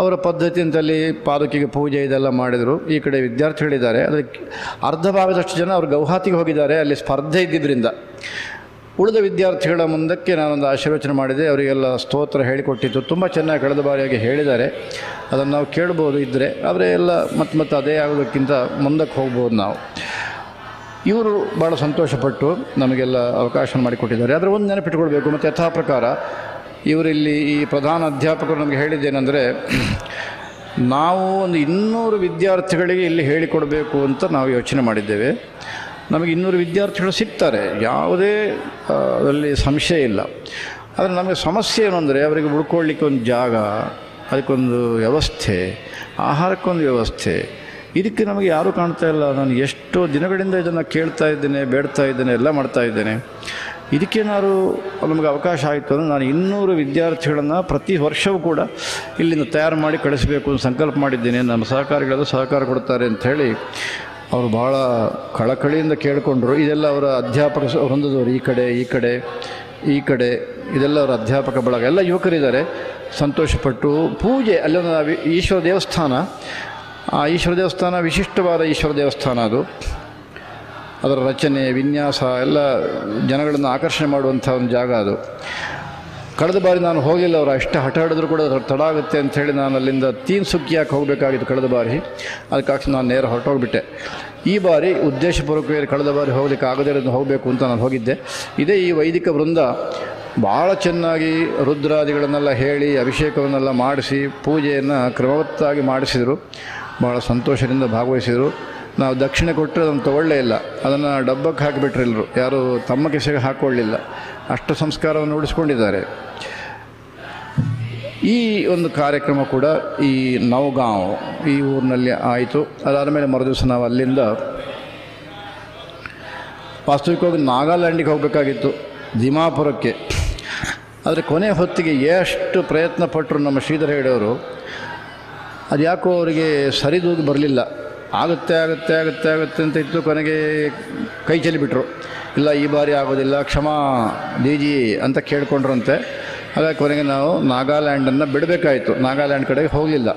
ಅವರ ಪದ್ಧತಿ ಅಂತಲ್ಲಿ ಪಾದುಕೆಗೆ ಪೂಜೆ ಇದೆಲ್ಲ ಮಾಡಿದರು. ಈ ಕಡೆ ವಿದ್ಯಾರ್ಥಿಗಳಿದ್ದಾರೆ. ಅದಕ್ಕೆ ಅರ್ಧ ಭಾಗದಷ್ಟು ಜನ ಅವರು ಗೌಹಾತಿಗೆ ಹೋಗಿದ್ದಾರೆ, ಅಲ್ಲಿ ಸ್ಪರ್ಧೆ ಇದ್ದಿದ್ದರಿಂದ. ಉಳಿದ ವಿದ್ಯಾರ್ಥಿಗಳ ಮುಂದಕ್ಕೆ ನಾನೊಂದು ಆಶೀರ್ವಚನ ಮಾಡಿದೆ. ಅವರಿಗೆಲ್ಲ ಸ್ತೋತ್ರ ಹೇಳಿಕೊಟ್ಟಿತ್ತು. ತುಂಬ ಚೆನ್ನಾಗಿ ಕಳೆದ ಬಾರಿಯಾಗಿ ಹೇಳಿದ್ದಾರೆ. ಅದನ್ನು ನಾವು ಕೇಳ್ಬೋದು ಇದ್ದರೆ. ಆದರೆ ಎಲ್ಲ ಮತ್ತೆ ಅದೇ ಆಗೋದಕ್ಕಿಂತ ಮುಂದಕ್ಕೆ ಹೋಗ್ಬೋದು ನಾವು. ಇವರು ಭಾಳ ಸಂತೋಷಪಟ್ಟು ನಮಗೆಲ್ಲ ಅವಕಾಶ ಮಾಡಿಕೊಟ್ಟಿದ್ದಾರೆ. ಆದರೆ ಒಂದು ನೆನಪಿಟ್ಕೊಳ್ಬೇಕು, ಮತ್ತು ಯಥಾ ಪ್ರಕಾರ ಇವರಿಲ್ಲಿ ಈ ಪ್ರಧಾನ ಅಧ್ಯಾಪಕರು ನಮಗೆ ಹೇಳಿದ್ದೇನೆಂದರೆ, ನಾವು ಒಂದು 200 ವಿದ್ಯಾರ್ಥಿಗಳಿಗೆ ಇಲ್ಲಿ ಹೇಳಿಕೊಡಬೇಕು ಅಂತ ನಾವು ಯೋಚನೆ ಮಾಡಿದ್ದೇವೆ. ನಮಗೆ 200 ವಿದ್ಯಾರ್ಥಿಗಳು ಸಿಗ್ತಾರೆ, ಯಾವುದೇ ಅದರಲ್ಲಿ ಸಂಶಯ ಇಲ್ಲ. ಆದರೆ ನಮಗೆ ಸಮಸ್ಯೆ ಏನು ಅಂದರೆ, ಅವರಿಗೆ ಉಳ್ಕೊಳ್ಳಿಕ್ಕೆ ಒಂದು ಜಾಗ, ಅದಕ್ಕೊಂದು ವ್ಯವಸ್ಥೆ, ಆಹಾರಕ್ಕೊಂದು ವ್ಯವಸ್ಥೆ, ಇದಕ್ಕೆ ನಮಗೆ ಯಾರೂ ಕಾಣ್ತಾ ಇಲ್ಲ. ನಾನು ಎಷ್ಟೋ ದಿನಗಳಿಂದ ಇದನ್ನು ಕೇಳ್ತಾ ಇದ್ದೇನೆ, ಬೇಡ್ತಾ ಇದ್ದೇನೆ, ಎಲ್ಲ ಮಾಡ್ತಾ ಇದ್ದೇನೆ. ಇದಕ್ಕೇನಾದ್ರು ನಮಗೆ ಅವಕಾಶ ಆಯಿತು ಅಂದರೆ ನಾನು 200 ವಿದ್ಯಾರ್ಥಿಗಳನ್ನು ಪ್ರತಿ ವರ್ಷವೂ ಕೂಡ ಇಲ್ಲಿಂದ ತಯಾರು ಮಾಡಿ ಕಳಿಸಬೇಕು ಅಂತ ಸಂಕಲ್ಪ ಮಾಡಿದ್ದೇನೆ. ನಮ್ಮ ಸಹಕಾರಿಗಳೆಲ್ಲ ಸಹಕಾರ ಕೊಡ್ತಾರೆ ಅಂಥೇಳಿ ಅವರು ಭಾಳ ಕಳಕಳಿಯಿಂದ ಕೇಳಿಕೊಂಡ್ರು. ಇದೆಲ್ಲ ಅವರ ಅಧ್ಯಾಪಕ ಹೊಂದಿದವರು, ಈ ಕಡೆ ಇದೆಲ್ಲ ಅವರ ಅಧ್ಯಾಪಕ ಬಳಗ, ಎಲ್ಲ ಯುವಕರಿದ್ದಾರೆ. ಸಂತೋಷಪಟ್ಟು ಪೂಜೆ, ಅಲ್ಲೊಂದು ಈಶ್ವರ ದೇವಸ್ಥಾನ, ಆ ಈಶ್ವರ ದೇವಸ್ಥಾನ ವಿಶಿಷ್ಟವಾದ ಈಶ್ವರ ದೇವಸ್ಥಾನ. ಅದರ ರಚನೆ, ವಿನ್ಯಾಸ ಎಲ್ಲ ಜನಗಳನ್ನು ಆಕರ್ಷಣೆ ಮಾಡುವಂಥ ಒಂದು ಜಾಗ ಅದು. ಕಳೆದ ಬಾರಿ ನಾನು ಹೋಗಲಿಲ್ಲ, ಅವರು ಅಷ್ಟೇ ಹಠ ಹಿಡಿದ್ರು ಕೂಡ ತಡ ಆಗುತ್ತೆ ಅಂಥೇಳಿ ನಾನು ಅಲ್ಲಿಂದ ತೀನ್ಸುಕಿಯಾಗಿ ಹೋಗಬೇಕಾಗಿತ್ತು ಕಳೆದ ಬಾರಿ. ಅದಕ್ಕಾಗಿ ನಾನು ನೇರ ಹೊರಟೋಗ್ಬಿಟ್ಟೆ. ಈ ಬಾರಿ ಉದ್ದೇಶಪೂರ್ವಕವಾಗಿ ಕಳೆದ ಬಾರಿ ಹೋಗಲಿಕ್ಕೆ ಆಗದೇ ಇರೋದು ಹೋಗಬೇಕು ಅಂತ ನಾನು ಹೋಗಿದ್ದೆ. ಇದೇ ಈ ವೈದಿಕ ವೃಂದ ಭಾಳ ಚೆನ್ನಾಗಿ ರುದ್ರಾದಿಗಳನ್ನೆಲ್ಲ ಹೇಳಿ ಅಭಿಷೇಕವನ್ನೆಲ್ಲ ಮಾಡಿಸಿ ಪೂಜೆಯನ್ನು ಕ್ರಮವತ್ತಾಗಿ ಮಾಡಿಸಿದರು. ಭಾಳ ಸಂತೋಷದಿಂದ ಭಾಗವಹಿಸಿದರು. ನಾವು ದಕ್ಷಿಣೆ ಕೊಟ್ಟರೆ ಅದನ್ನು ತಗೊಳ್ಳೇ ಇಲ್ಲ, ಅದನ್ನು ಡಬ್ಬಕ್ಕೆ ಹಾಕಿಬಿಟ್ರೆ ಎಲ್ಲರೂ, ಯಾರೂ ತಮ್ಮ ಕಿಸೆಗೆ ಹಾಕ್ಕೊಳ್ಳಿಲ್ಲ. ಅಷ್ಟು ಸಂಸ್ಕಾರವನ್ನು ಉಳಿಸ್ಕೊಂಡಿದ್ದಾರೆ. ಈ ಒಂದು ಕಾರ್ಯಕ್ರಮ ಕೂಡ ಈ ನವಗಾಂವ್ ಈ ಊರಿನಲ್ಲಿ ಆಯಿತು. ಅದಾದ ಮೇಲೆ ಮರುದಿವಸ ನಾವು ಅಲ್ಲಿಂದ ವಾಸ್ತವಿಕವಾಗಿ ನಾಗಾಲ್ಯಾಂಡಿಗೆ ಹೋಗಬೇಕಾಗಿತ್ತು, ದಿಮಾಪುರಕ್ಕೆ. ಆದರೆ ಕೊನೆ ಹೊತ್ತಿಗೆ ಎಷ್ಟು ಪ್ರಯತ್ನ ಪಟ್ಟರು ನಮ್ಮ ಶ್ರೀಧರ ಹೆಗಡೆಯವರು, ಅದು ಯಾಕೋ ಅವರಿಗೆ ಸರಿದೂಗಿ ಬರಲಿಲ್ಲ. ಆಗುತ್ತೆ ಅಂತ ಇತ್ತು. ಕೊನೆಗೆ ಕೈ ಚೆಲ್ಲಿಬಿಟ್ರು. ಇಲ್ಲ, ಈ ಬಾರಿ ಆಗೋದಿಲ್ಲ, ಕ್ಷಮಾ ದೀಜಿ ಅಂತ ಕೇಳಿಕೊಂಡ್ರಂತೆ. ಹಾಗಾಗಿ ಕೊನೆಗೆ ನಾವು ನಾಗಾಲ್ಯಾಂಡನ್ನು ಬಿಡಬೇಕಾಯಿತು. ನಾಗಾಲ್ಯಾಂಡ್ ಕಡೆಗೆ ಹೋಗಲಿಲ್ಲ.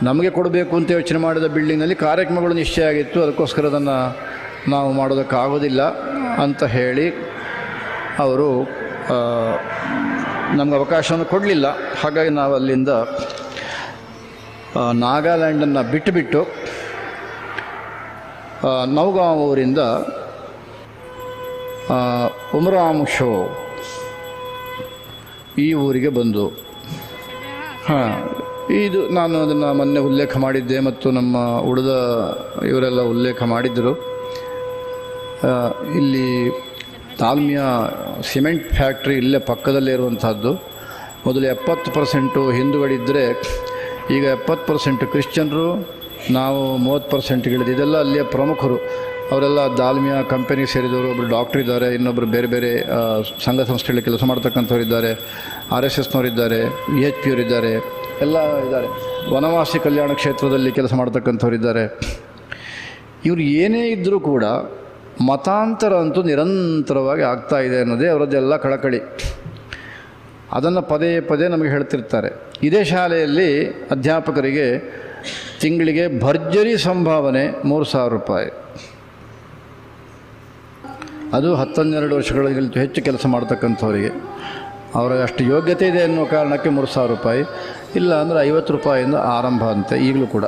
ನಮಗೆ ಕೊಡಬೇಕು ಅಂತ ಯೋಚನೆ ಮಾಡಿದ ಬಿಲ್ಡಿಂಗ್ನಲ್ಲಿ ಕಾರ್ಯಕ್ರಮಗಳು ನಿಶ್ಚಯ ಆಗಿತ್ತು. ಅದಕ್ಕೋಸ್ಕರ ಅದನ್ನು ನಾವು ಮಾಡೋದಕ್ಕಾಗೋದಿಲ್ಲ ಅಂತ ಹೇಳಿ ಅವರು ನಮಗೆ ಅವಕಾಶವನ್ನು ಕೊಡಲಿಲ್ಲ. ಹಾಗಾಗಿ ನಾವು ಅಲ್ಲಿಂದ ನಾಗಾಲ್ಯಾಂಡನ್ನು ಬಿಟ್ಟು ನವಗಾಂವ್ ಊರಿಂದ ಉಮರಾಂಶೋ ಈ ಊರಿಗೆ ಬಂದು, ಇದು ನಾನು ಅದನ್ನು ಮೊನ್ನೆ ಉಲ್ಲೇಖ ಮಾಡಿದ್ದೆ ಮತ್ತು ನಮ್ಮ ಉಳಿದ ಇವರೆಲ್ಲ ಉಲ್ಲೇಖ ಮಾಡಿದ್ದರು. ಇಲ್ಲಿ ತಾಲ್ಮಿಯ ಸಿಮೆಂಟ್ ಫ್ಯಾಕ್ಟ್ರಿ ಇಲ್ಲೇ ಪಕ್ಕದಲ್ಲೇ ಇರುವಂಥದ್ದು. ಮೊದಲು 70% ಹಿಂದೂಗಳಿದ್ದರೆ ಈಗ 70% ಕ್ರಿಶ್ಚಿಯನ್ರು, ನಾವು 30% ಇದೆಲ್ಲ ಅಲ್ಲಿಯ ಪ್ರಮುಖರು. ಅವರೆಲ್ಲ ದಾಲ್ಮಿಯಾ ಕಂಪನಿಗೆ ಸೇರಿದವರು. ಒಬ್ಬರು ಡಾಕ್ಟ್ರ್ ಇದ್ದಾರೆ, ಇನ್ನೊಬ್ಬರು ಬೇರೆ ಬೇರೆ ಸಂಘ ಸಂಸ್ಥೆಗಳಲ್ಲಿ ಕೆಲಸ ಮಾಡ್ತಕ್ಕಂಥವ್ರು ಇದ್ದಾರೆ, RSSನವರಿದ್ದಾರೆ, EHP ಅವರಿದ್ದಾರೆ, ಎಲ್ಲ ಇದ್ದಾರೆ. ವನವಾಸಿ ಕಲ್ಯಾಣ ಕ್ಷೇತ್ರದಲ್ಲಿ ಕೆಲಸ ಮಾಡ್ತಕ್ಕಂಥವ್ರಿದ್ದಾರೆ. ಇವರು ಏನೇ ಇದ್ದರೂ ಕೂಡ ಮತಾಂತರ ಅಂತೂ ನಿರಂತರವಾಗಿ ಆಗ್ತಾ ಇದೆ ಅನ್ನೋದೇ ಅವರದ್ದೆಲ್ಲ ಕಳಕಳಿ. ಅದನ್ನು ಪದೇ ಪದೇ ನಮಗೆ ಹೇಳ್ತಿರ್ತಾರೆ. ಇದೇ ಶಾಲೆಯಲ್ಲಿ ಅಧ್ಯಾಪಕರಿಗೆ ತಿಂಗಳಿಗೆ ಭರ್ಜರಿ ಸಂಭಾವನೆ 3,000 ರೂಪಾಯಿ. ಅದು 10-12 ವರ್ಷಗಳಿಗಿಂತ ಹೆಚ್ಚು ಕೆಲಸ ಮಾಡ್ತಕ್ಕಂಥವರಿಗೆ ಅವರ ಅಷ್ಟು ಯೋಗ್ಯತೆ ಇದೆ ಅನ್ನೋ ಕಾರಣಕ್ಕೆ 3,000 ರೂಪಾಯಿ. ಇಲ್ಲ ಅಂದರೆ 50 ರೂಪಾಯಿಯಿಂದ ಆರಂಭ ಅಂತೆ ಈಗಲೂ ಕೂಡ.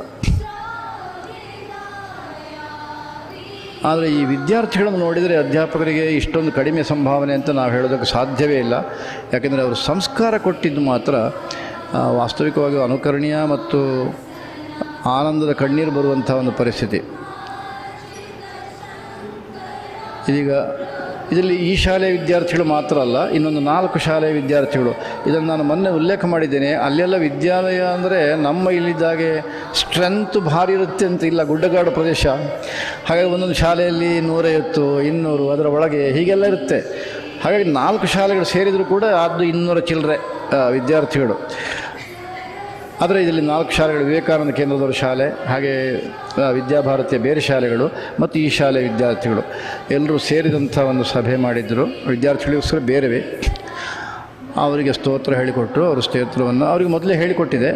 ಆದರೆ ಈ ವಿದ್ಯಾರ್ಥಿಗಳನ್ನು ನೋಡಿದರೆ ಅಧ್ಯಾಪಕರಿಗೆ ಇಷ್ಟೊಂದು ಕಡಿಮೆ ಸಂಭಾವನೆ ಅಂತ ನಾವು ಹೇಳೋದಕ್ಕೆ ಸಾಧ್ಯವೇ ಇಲ್ಲ. ಯಾಕೆಂದರೆ ಅವರು ಸಂಸ್ಕಾರ ಕೊಟ್ಟಿದ್ದು ಮಾತ್ರ ವಾಸ್ತವಿಕವಾಗಿ ಅನುಕರಣೀಯ ಮತ್ತು ಆನಂದದ ಕಣ್ಣೀರು ಬರುವಂಥ ಒಂದು ಪರಿಸ್ಥಿತಿ. ಇದೀಗ ಇದರಲ್ಲಿ ಈ ಶಾಲೆಯ ವಿದ್ಯಾರ್ಥಿಗಳು ಮಾತ್ರ ಅಲ್ಲ, ಇನ್ನೊಂದು 4 ಶಾಲೆಯ ವಿದ್ಯಾರ್ಥಿಗಳು. ಇದನ್ನು ನಾನು ಮೊನ್ನೆ ಉಲ್ಲೇಖ ಮಾಡಿದ್ದೇನೆ. ಅಲ್ಲೆಲ್ಲ ವಿದ್ಯಾಲಯ ಅಂದರೆ ನಮ್ಮ ಇಲ್ಲಿದ್ದಾಗೆ ಸ್ಟ್ರೆಂತ್ ಭಾರಿ ಇರುತ್ತೆ ಅಂತ ಇಲ್ಲ, ಗುಡ್ಡಗಾಡು ಪ್ರದೇಶ. ಹಾಗಾಗಿ ಒಂದೊಂದು ಶಾಲೆಯಲ್ಲಿ 150, 200 ಅದರ ಒಳಗೆ ಹೀಗೆಲ್ಲ ಇರುತ್ತೆ. ಹಾಗಾಗಿ 4 ಶಾಲೆಗಳು ಸೇರಿದರೂ ಕೂಡ ಅದು 200 ಚಿಲ್ಲರೆ ವಿದ್ಯಾರ್ಥಿಗಳು. ಆದರೆ ಇದರಲ್ಲಿ 4 ಶಾಲೆಗಳು, ವಿವೇಕಾನಂದ ಕೇಂದ್ರದವರ ಶಾಲೆ, ಹಾಗೆ ವಿದ್ಯಾಭಾರತಿಯ ಬೇರೆ ಶಾಲೆಗಳು ಮತ್ತು ಈ ಶಾಲೆ ವಿದ್ಯಾರ್ಥಿಗಳು ಎಲ್ಲರೂ ಸೇರಿದಂಥ ಒಂದು ಸಭೆ ಮಾಡಿದ್ದರು. ವಿದ್ಯಾರ್ಥಿಗಳಿಗೋಸ್ಕರ ಬೇರೆವೇ ಅವರಿಗೆ ಸ್ತೋತ್ರ ಹೇಳಿಕೊಟ್ಟರು. ಅವರು ಸ್ತೋತ್ರವನ್ನು ಅವರಿಗೆ ಮೊದಲೇ ಹೇಳಿಕೊಟ್ಟಿದೆ.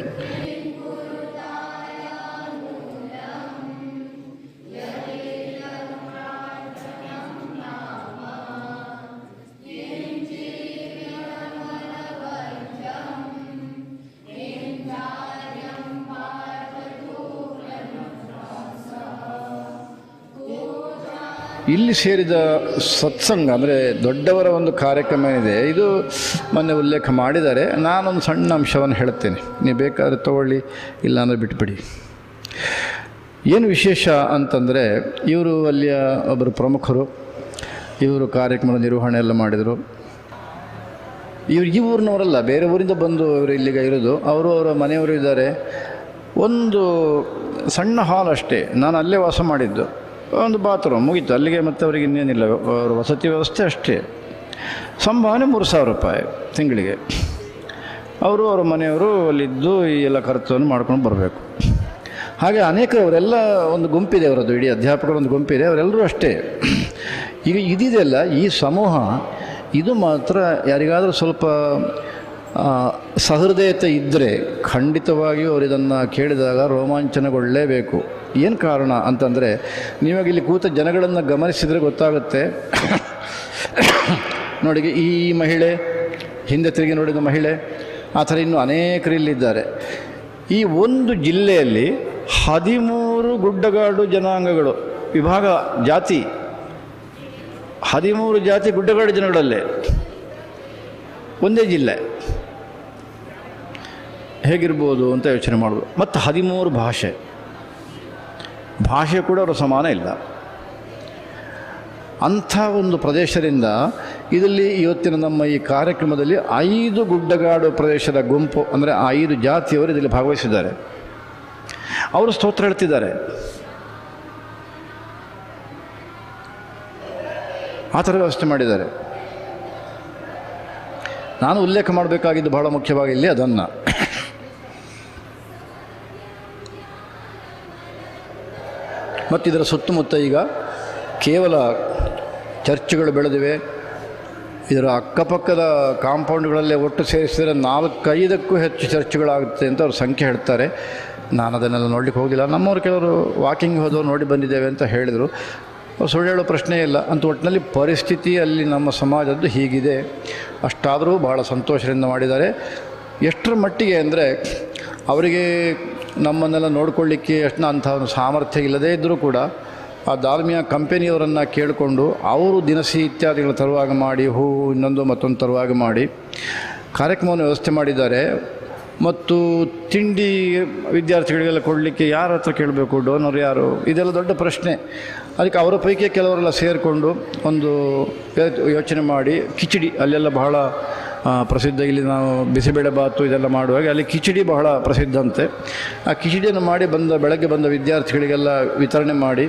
ಇಲ್ಲಿ ಸೇರಿದ ಸತ್ಸಂಗ ಅಂದರೆ ದೊಡ್ಡವರ ಒಂದು ಕಾರ್ಯಕ್ರಮ ಏನಿದೆ, ಇದು ಮೊನ್ನೆ ಉಲ್ಲೇಖ ಮಾಡಿದ್ದಾರೆ. ನಾನೊಂದು ಸಣ್ಣ ಅಂಶವನ್ನು ಹೇಳುತ್ತೇನೆ, ನೀವು ಬೇಕಾದ್ರೆ ತಗೊಳ್ಳಿ, ಇಲ್ಲಾಂದರೆ ಬಿಟ್ಬಿಡಿ. ಏನು ವಿಶೇಷ ಅಂತಂದರೆ, ಇವರು ಅಲ್ಲಿಯ ಒಬ್ಬರು ಪ್ರಮುಖರು, ಇವರು ಕಾರ್ಯಕ್ರಮದ ನಿರ್ವಹಣೆ ಎಲ್ಲ ಮಾಡಿದರು. ಈ ಊರಿನವರಲ್ಲ, ಬೇರೆ ಊರಿಂದ ಬಂದು ಅವರು ಇಲ್ಲಿಗೆ ಇರೋದು. ಅವರು ಅವರ ಮನೆಯವರು ಇದ್ದಾರೆ. ಒಂದು ಸಣ್ಣ ಹಾಲ್ ಅಷ್ಟೇ, ನಾನು ಅಲ್ಲೇ ವಾಸ ಮಾಡಿದ್ದು. ಒಂದು ಬಾತ್ರೂಮ್ ಮುಗೀತು ಅಲ್ಲಿಗೆ, ಮತ್ತು ಅವರಿಗೆ ಇನ್ನೇನಿಲ್ಲ, ಅವರ ವಸತಿ ವ್ಯವಸ್ಥೆ ಅಷ್ಟೇ. ಸಂಭಾವನೆ 3,000 ರೂಪಾಯಿ ತಿಂಗಳಿಗೆ. ಅವರು ಅವರ ಮನೆಯವರು ಅಲ್ಲಿದ್ದು ಈ ಎಲ್ಲ ಖರ್ಚನ್ನು ಮಾಡ್ಕೊಂಡು ಬರಬೇಕು. ಹಾಗೆ ಅವರೆಲ್ಲ ಒಂದು ಗುಂಪಿದೆ, ಅವರದ್ದು ಇಡೀ ಅಧ್ಯಾಪಕರ ಒಂದು ಗುಂಪಿದೆ, ಅವರೆಲ್ಲರೂ ಅಷ್ಟೇ. ಈಗ ಇದಿದೆಯಲ್ಲ, ಈ ಸಮೂಹ ಇದು ಮಾತ್ರ ಯಾರಿಗಾದರೂ ಸ್ವಲ್ಪ ಸಹೃದಯತೆ ಇದ್ದರೆ ಖಂಡಿತವಾಗಿಯೂ ಅವರು ಇದನ್ನು ಕೇಳಿದಾಗ ರೋಮಾಂಚನಗೊಳ್ಳಲೇಬೇಕು. ಏನು ಕಾರಣ ಅಂತಂದರೆ, ನೀವಾಗ ಇಲ್ಲಿ ಕೂತ ಜನಗಳನ್ನು ಗಮನಿಸಿದರೆ ಗೊತ್ತಾಗುತ್ತೆ. ನೋಡಿ, ಈ ಮಹಿಳೆ, ಹಿಂದೆ ತಿರುಗಿ ನೋಡಿದ ಮಹಿಳೆ, ಆ ಥರ ಇನ್ನೂ ಅನೇಕರು ಇಲ್ಲಿದ್ದಾರೆ. ಈ ಒಂದು ಜಿಲ್ಲೆಯಲ್ಲಿ 13 ಗುಡ್ಡಗಾಡು ಜನಾಂಗಗಳು, ವಿಭಾಗ, ಜಾತಿ, 13 ಜಾತಿ ಗುಡ್ಡಗಾಡು ಜನಗಳಲ್ಲೇ ಒಂದೇ ಜಿಲ್ಲೆ ಹೇಗಿರ್ಬೋದು ಅಂತ ಯೋಚನೆ ಮಾಡೋದು. ಮತ್ತು 13 ಭಾಷೆ ಕೂಡ ಅವರ ಸಮಾನ ಇಲ್ಲ. ಅಂಥ ಒಂದು ಪ್ರದೇಶದಿಂದ ಇದರಲ್ಲಿ ಇವತ್ತಿನ ನಮ್ಮ ಈ ಕಾರ್ಯಕ್ರಮದಲ್ಲಿ 5 ಗುಡ್ಡಗಾಡು ಪ್ರದೇಶದ ಗುಂಪು, ಅಂದರೆ 5 ಜಾತಿಯವರು ಇದರಲ್ಲಿ ಭಾಗವಹಿಸಿದ್ದಾರೆ. ಅವರು ಸ್ತೋತ್ರ ಹೇಳ್ತಿದ್ದಾರೆ. ಆ ಥರ ವ್ಯವಸ್ಥೆ ಮಾಡಿದ್ದಾರೆ. ನಾನು ಉಲ್ಲೇಖ ಮಾಡಬೇಕಾಗಿದ್ದು ಬಹಳ ಮುಖ್ಯವಾಗಿ ಇಲ್ಲಿ ಅದನ್ನು. ಮತ್ತು ಇದರ ಸುತ್ತಮುತ್ತ ಈಗ ಕೇವಲ ಚರ್ಚ್ಗಳು ಬೆಳೆದಿವೆ. ಇದರ ಅಕ್ಕಪಕ್ಕದ ಕಾಂಪೌಂಡ್ಗಳಲ್ಲೇ ಒಟ್ಟು ಸೇರಿಸಿದರೆ 4-5ಕ್ಕೂ ಹೆಚ್ಚು ಚರ್ಚ್ಗಳಾಗುತ್ತೆ ಅಂತ ಅವ್ರು ಸಂಖ್ಯೆ ಹೇಳ್ತಾರೆ. ನಾನು ಅದನ್ನೆಲ್ಲ ನೋಡಲಿಕ್ಕೆ ಹೋಗಿಲ್ಲ. ನಮ್ಮವ್ರು ಕೆಲವರು ವಾಕಿಂಗ್ ಹೋದವರು ನೋಡಿ ಬಂದಿದ್ದೇವೆ ಅಂತ ಹೇಳಿದರು. ಸುಳ್ಳು ಹೇಳೋ ಪ್ರಶ್ನೆ ಇಲ್ಲ. ಅಂತ ಒಟ್ಟಿನಲ್ಲಿ ಪರಿಸ್ಥಿತಿ ಅಲ್ಲಿ ನಮ್ಮ ಸಮಾಜದ್ದು ಹೀಗಿದೆ. ಅಷ್ಟಾದರೂ ಬಹಳ ಸಂತೋಷದಿಂದ ಮಾಡಿದ್ದಾರೆ. ಎಷ್ಟರ ಮಟ್ಟಿಗೆ ಅಂದರೆ, ಅವರಿಗೆ ನಮ್ಮನ್ನೆಲ್ಲ ನೋಡಿಕೊಳ್ಳಿಕ್ಕೆ ಅಂಥ ಒಂದು ಸಾಮರ್ಥ್ಯ ಇಲ್ಲದೇ ಇದ್ದರೂ ಕೂಡ ಆ ದಾಲ್ಮಿಯಾ ಕಂಪೆನಿಯವರನ್ನು ಕೇಳಿಕೊಂಡು ಅವರು ದಿನಸಿ ಇತ್ಯಾದಿಗಳು ತರುವಾಗ ಮಾಡಿ, ಹೂವು ಇನ್ನೊಂದು ಮತ್ತೊಂದು ತರುವಾಗ ಮಾಡಿ ಕಾರ್ಯಕ್ರಮವನ್ನು ವ್ಯವಸ್ಥೆ ಮಾಡಿದ್ದಾರೆ. ಮತ್ತು ತಿಂಡಿ ವಿದ್ಯಾರ್ಥಿಗಳಿಗೆಲ್ಲ ಕೊಡಲಿಕ್ಕೆ ಯಾರ ಹತ್ರ ಕೇಳಬೇಕು, ಡೋನರ್ ಯಾರು, ಇದೆಲ್ಲ ದೊಡ್ಡ ಪ್ರಶ್ನೆ. ಅದಕ್ಕೆ ಅವರ ಪೈಕಿ ಕೆಲವರೆಲ್ಲ ಸೇರಿಕೊಂಡು ಒಂದು ಯೋಚನೆ ಮಾಡಿ, ಕಿಚಡಿ ಅಲ್ಲೆಲ್ಲ ಬಹಳ ಪ್ರಸಿದ್ಧ. ಇಲ್ಲಿ ನಾವು ಬಿಸಿಬೇಳೆ ಬಾತು ಇದೆಲ್ಲ ಮಾಡುವಾಗ ಅಲ್ಲಿ ಕಿಚಡಿ ಬಹಳ ಪ್ರಸಿದ್ಧ ಅಂತೆ. ಆ ಕಿಚಡಿಯನ್ನು ಮಾಡಿ ಬೆಳಗ್ಗೆ ಬಂದ ವಿದ್ಯಾರ್ಥಿಗಳಿಗೆಲ್ಲ ವಿತರಣೆ ಮಾಡಿ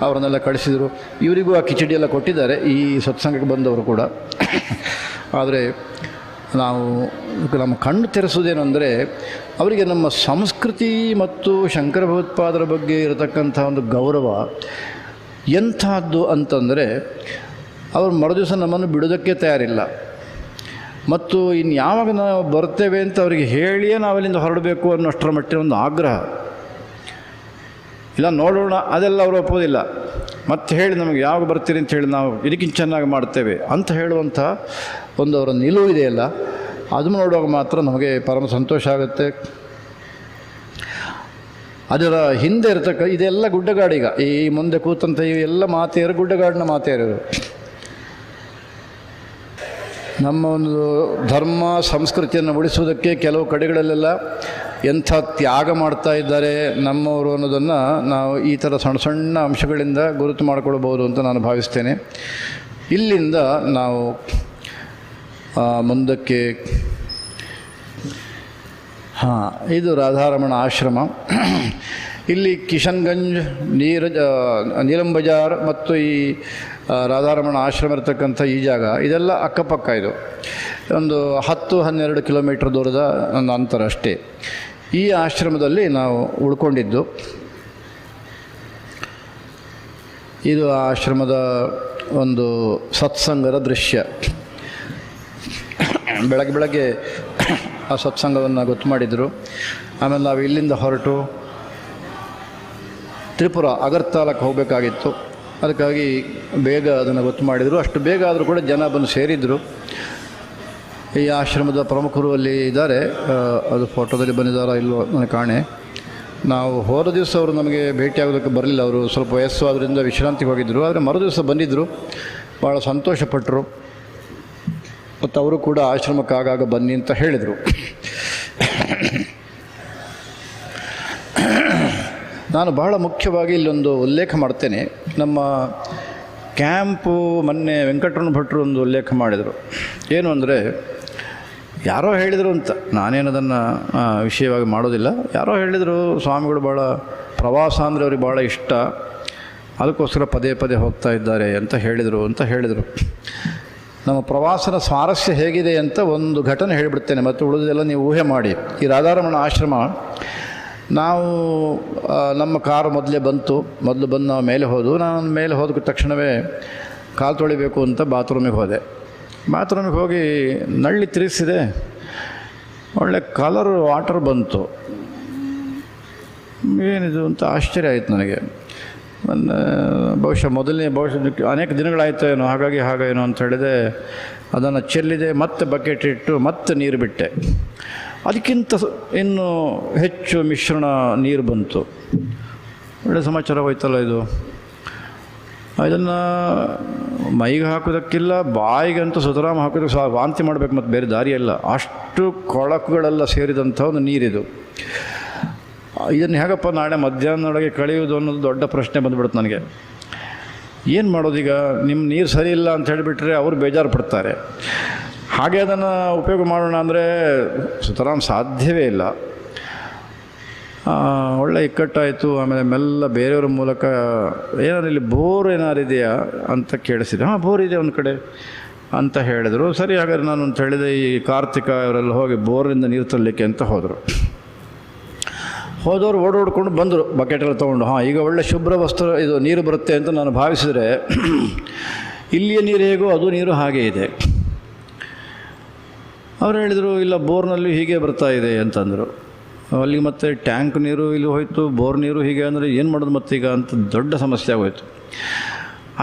ಅವರನ್ನೆಲ್ಲ ಕಳಿಸಿದರು. ಇವರಿಗೂ ಆ ಕಿಚಡಿಯೆಲ್ಲ ಕೊಟ್ಟಿದ್ದಾರೆ, ಈ ಸತ್ಸಂಗಕ್ಕೆ ಬಂದವರು ಕೂಡ. ಆದರೆ ನಾವು ನಮ್ಮ ಕಣ್ಣು ತೆರೆಸೋದೇನೆಂದರೆ, ಅವರಿಗೆ ನಮ್ಮ ಸಂಸ್ಕೃತಿ ಮತ್ತು ಶಂಕರ ಭಗವತ್ಪಾದರ ಬಗ್ಗೆ ಇರತಕ್ಕಂಥ ಒಂದು ಗೌರವ ಎಂಥದ್ದು ಅಂತಂದರೆ, ಅವರು ಮರುದಿವಸ ನಮ್ಮನ್ನು ಬಿಡೋದಕ್ಕೆ ತಯಾರಿಲ್ಲ. ಮತ್ತು ಇನ್ನು ಯಾವಾಗ ನಾವು ಬರ್ತೇವೆ ಅಂತ ಅವರಿಗೆ ಹೇಳಿಯೇ ನಾವಲ್ಲಿಂದ ಹೊರಡಬೇಕು ಅನ್ನೋಷ್ಟರ ಮಟ್ಟಿನ ಒಂದು ಆಗ್ರಹ. ಇಲ್ಲ ನೋಡೋಣ, ಅದೆಲ್ಲ ಅವರು ಒಪ್ಪೋದಿಲ್ಲ. ಮತ್ತೆ ಹೇಳಿ ನಮಗೆ ಯಾವಾಗ ಬರ್ತೀರಿ ಅಂತ ಹೇಳಿ ನಾವು ಇದಕ್ಕಿಂತ ಚೆನ್ನಾಗಿ ಮಾಡ್ತೇವೆ ಅಂತ ಹೇಳುವಂಥ ಒಂದು ಅವರ ನಿಲುವು ಇದೆಯಲ್ಲ, ಅದು ನೋಡುವಾಗ ಮಾತ್ರ ನಮಗೆ ಪರಮ ಸಂತೋಷ ಆಗುತ್ತೆ. ಅದರ ಹಿಂದೆ ಇರತಕ್ಕ ಇದೆಲ್ಲ ಗುಡ್ಡಗಾಡೀಗ, ಈ ಮುಂದೆ ಕೂತಂಥ ಇವೆಲ್ಲ ಮಾತೆಯರು ಗುಡ್ಡಗಾಡಿನ ಮಾತೆಯರು. ನಮ್ಮ ಒಂದು ಧರ್ಮ ಸಂಸ್ಕೃತಿಯನ್ನು ಉಳಿಸುವುದಕ್ಕೆ ಕೆಲವು ಕಡೆಗಳಲ್ಲೆಲ್ಲ ಎಂಥ ತ್ಯಾಗ ಮಾಡ್ತಾ ಇದ್ದಾರೆ ನಮ್ಮವರು ಅನ್ನೋದನ್ನು ನಾವು ಈ ಥರ ಸಣ್ಣ ಸಣ್ಣ ಅಂಶಗಳಿಂದ ಗುರುತು ಮಾಡಿಕೊಳ್ಬೋದು ಅಂತ ನಾನು ಭಾವಿಸ್ತೇನೆ. ಇಲ್ಲಿಂದ ನಾವು ಮುಂದಕ್ಕೆ ಇದು ರಾಧಾರಮಣ ಆಶ್ರಮ. ಇಲ್ಲಿ ಕಿಶನ್ಗಂಜ್, ನೀಲಂ ಬಜಾರ್ ಮತ್ತು ಈ ರಾಧಾರಮಣ ಆಶ್ರಮ ಇರತಕ್ಕಂಥ ಈ ಜಾಗ ಇದೆಲ್ಲ ಅಕ್ಕಪಕ್ಕ. ಇದು ಒಂದು 10-12 ಕಿಲೋಮೀಟ್ರ್ ದೂರದ ಒಂದು ಅಂತರ ಅಷ್ಟೇ. ಈ ಆಶ್ರಮದಲ್ಲಿ ನಾವು ಉಳ್ಕೊಂಡಿದ್ದು. ಇದು ಆಶ್ರಮದ ಒಂದು ಸತ್ಸಂಗದ ದೃಶ್ಯ. ಬೆಳಗ್ಗೆ ಆ ಸತ್ಸಂಗವನ್ನು ಗೊತ್ತು ಮಾಡಿದರು. ಆಮೇಲೆ ನಾವು ಇಲ್ಲಿಂದ ಹೊರಟು ತ್ರಿಪುರ ಅಗರ್ತಲಾಕ್ಕೆ ಹೋಗಬೇಕಾಗಿತ್ತು. ಅದಕ್ಕಾಗಿ ಬೇಗ ಅದನ್ನು ಗೊತ್ತು ಮಾಡಿದರು. ಅಷ್ಟು ಬೇಗ ಆದರೂ ಕೂಡ ಜನ ಬಂದು ಸೇರಿದರು. ಈ ಆಶ್ರಮದ ಪ್ರಮುಖರು ಅಲ್ಲಿ ಇದ್ದಾರೆ. ಅದು ಫೋಟೋದಲ್ಲಿ ಬಂದಿದ್ದಾರೋ ಇಲ್ಲವೋ ನನಗೆ ಕಾಣೆ. ನಾವು ಹೋದ ದಿವಸ ಅವರು ನಮಗೆ ಭೇಟಿಯಾಗೋದಕ್ಕೆ ಬರಲಿಲ್ಲ. ಅವರು ಸ್ವಲ್ಪ ವಯಸ್ಸು ಅದರಿಂದ ವಿಶ್ರಾಂತಿಗೆ ಹೋಗಿದ್ದರು. ಆದರೆ ಮರುದಿವಸ ಬಂದಿದ್ದರು, ಭಾಳ ಸಂತೋಷಪಟ್ಟರು. ಮತ್ತು ಅವರು ಕೂಡ ಆಶ್ರಮಕ್ಕೆ ಆಗಾಗ ಬನ್ನಿ ಅಂತ ಹೇಳಿದರು. ನಾನು ಬಹಳ ಮುಖ್ಯವಾಗಿ ಇಲ್ಲೊಂದು ಉಲ್ಲೇಖ ಮಾಡ್ತೇನೆ. ನಮ್ಮ ಕ್ಯಾಂಪು ಮೊನ್ನೆ ವೆಂಕಟರಮಣ ಭಟ್ರು ಒಂದು ಉಲ್ಲೇಖ ಮಾಡಿದರು. ಏನು ಅಂದರೆ, ಯಾರೋ ಹೇಳಿದರು ಅಂತ, ನಾನೇನದನ್ನು ವಿಷಯವಾಗಿ ಮಾಡೋದಿಲ್ಲ. ಯಾರೋ ಹೇಳಿದರು, ಸ್ವಾಮಿಗಳು ಭಾಳ ಪ್ರವಾಸ ಅಂದರೆ ಅವ್ರಿಗೆ ಭಾಳ ಇಷ್ಟ, ಅದಕ್ಕೋಸ್ಕರ ಪದೇ ಪದೇ ಹೋಗ್ತಾ ಇದ್ದಾರೆ ಅಂತ ಹೇಳಿದರು. ನಮ್ಮ ಪ್ರವಾಸದ ಸ್ವಾರಸ್ಯ ಹೇಗಿದೆ ಅಂತ ಒಂದು ಘಟನೆ ಹೇಳಿಬಿಡ್ತೇನೆ, ಮತ್ತು ಉಳಿದೆಲ್ಲ ನೀವು ಊಹೆ ಮಾಡಿ. ಈ ರಾಧಾರಮಣ ಆಶ್ರಮ, ನಾವು ನಮ್ಮ ಕಾರು ಮೊದಲು ಬಂದು ನಾವು ಮೇಲೆ ಹೋದವು. ನಾನು ಮೇಲೆ ಹೋದ ತಕ್ಷಣವೇ ಕಾಲು ತೊಳಿಬೇಕು ಅಂತ ಬಾತ್ರೂಮಿಗೆ ಹೋಗಿ ನಳ್ಳಿ ತಿರುಗಿಸಿದೆ. ಒಳ್ಳೆ ಕಲರ್ ವಾಟರ್ ಬಂತು. ಏನಿದು ಅಂತ ಆಶ್ಚರ್ಯ ಆಯಿತು ನನಗೆ. ಬಹುಶಃ ಅನೇಕ ದಿನಗಳಾಯಿತು ಏನೋ, ಹಾಗೇನೋ ಅಂತ ಹೇಳಿದೆ. ಅದನ್ನು ಚೆಲ್ಲಿದೆ, ಮತ್ತೆ ಬಕೆಟ್ ಇಟ್ಟು ಮತ್ತೆ ನೀರು ಬಿಟ್ಟೆ. ಅದಕ್ಕಿಂತ ಇನ್ನೂ ಹೆಚ್ಚು ಮಿಶ್ರಣ ನೀರು ಬಂತು. ಒಳ್ಳೆ ಸಮಾಚಾರ ಹೋಯ್ತಲ್ಲ ಇದು. ಇದನ್ನು ಮೈಗೆ ಹಾಕೋದಕ್ಕಿಲ್ಲ, ಬಾಯಿಗಂತೂ ಸುತರಾಮ ಹಾಕೋದಕ್ಕೆ ವಾಂತಿ ಮಾಡಬೇಕು, ಮತ್ತು ಬೇರೆ ದಾರಿಯಲ್ಲ. ಅಷ್ಟು ಕೊಳಕುಗಳೆಲ್ಲ ಸೇರಿದಂಥ ಒಂದು ನೀರಿದು. ಇದನ್ನು ಹೇಗಪ್ಪ ನಾಳೆ ಮಧ್ಯಾಹ್ನದೊಳಗೆ ಕಳೆಯುವುದು ಅನ್ನೋದು ದೊಡ್ಡ ಪ್ರಶ್ನೆ ಬಂದುಬಿಡುತ್ತೆ ನನಗೆ. ಏನು ಮಾಡೋದೀಗ? ನಿಮ್ಮ ನೀರು ಸರಿ ಇಲ್ಲ ಅಂತ ಹೇಳಿಬಿಟ್ರೆ ಅವರು ಬೇಜಾರು ಪಡ್ತಾರೆ. ಹಾಗೆ ಅದನ್ನು ಉಪಯೋಗ ಮಾಡೋಣ ಅಂದರೆ ಸುತರಾಮ್ ಸಾಧ್ಯವೇ ಇಲ್ಲ. ಒಳ್ಳೆ ಇಕ್ಕಟ್ಟಾಯಿತು. ಆಮೇಲೆ ಮೆಲ್ಲ ಬೇರೆಯವ್ರ ಮೂಲಕ ಏನಾದ್ರು ಇಲ್ಲಿ ಬೋರ್ ಇದೆಯಾ ಅಂತ ಕೇಳಿಸಿದೆ. ಬೋರ್ ಇದೆ ಒಂದು ಕಡೆ ಅಂತ ಹೇಳಿದರು. ಸರಿ, ಹಾಗಾದ್ರೆ ನಾನು ಅಂತ ಹೇಳಿದೆ, ಈ ಕಾರ್ತಿಕ ಅವರೆಲ್ಲ ಹೋಗಿ ಬೋರಿಂದ ನೀರು ತರಲಿಕ್ಕೆ ಅಂತ ಹೋದವರು ಓಡೋಡ್ಕೊಂಡು ಬಂದರು, ಬಕೆಟೆಲ್ಲ ತೊಗೊಂಡು. ಈಗ ಒಳ್ಳೆ ಶುಭ್ರ ಇದು ನೀರು ಬರುತ್ತೆ ಅಂತ ನಾನು ಭಾವಿಸಿದರೆ, ಇಲ್ಲಿಯ ನೀರು ಹೇಗೋ ಅದು ನೀರು ಹಾಗೇ ಇದೆ. ಅವರು ಹೇಳಿದರು, ಇಲ್ಲ ಬೋರ್ನಲ್ಲಿ ಹೀಗೆ ಬರ್ತಾ ಇದೆ ಅಂತಂದರು. ಅಲ್ಲಿಗೆ ಮತ್ತೆ ಟ್ಯಾಂಕ್ ನೀರು ಇಲ್ಲಿ ಹೋಯಿತು, ಬೋರ್ ನೀರು ಹೀಗೆ ಅಂದರೆ ಏನು ಮಾಡೋದು ಮತ್ತೀಗ ಅಂತ ದೊಡ್ಡ ಸಮಸ್ಯೆ ಆಗೋಯ್ತು.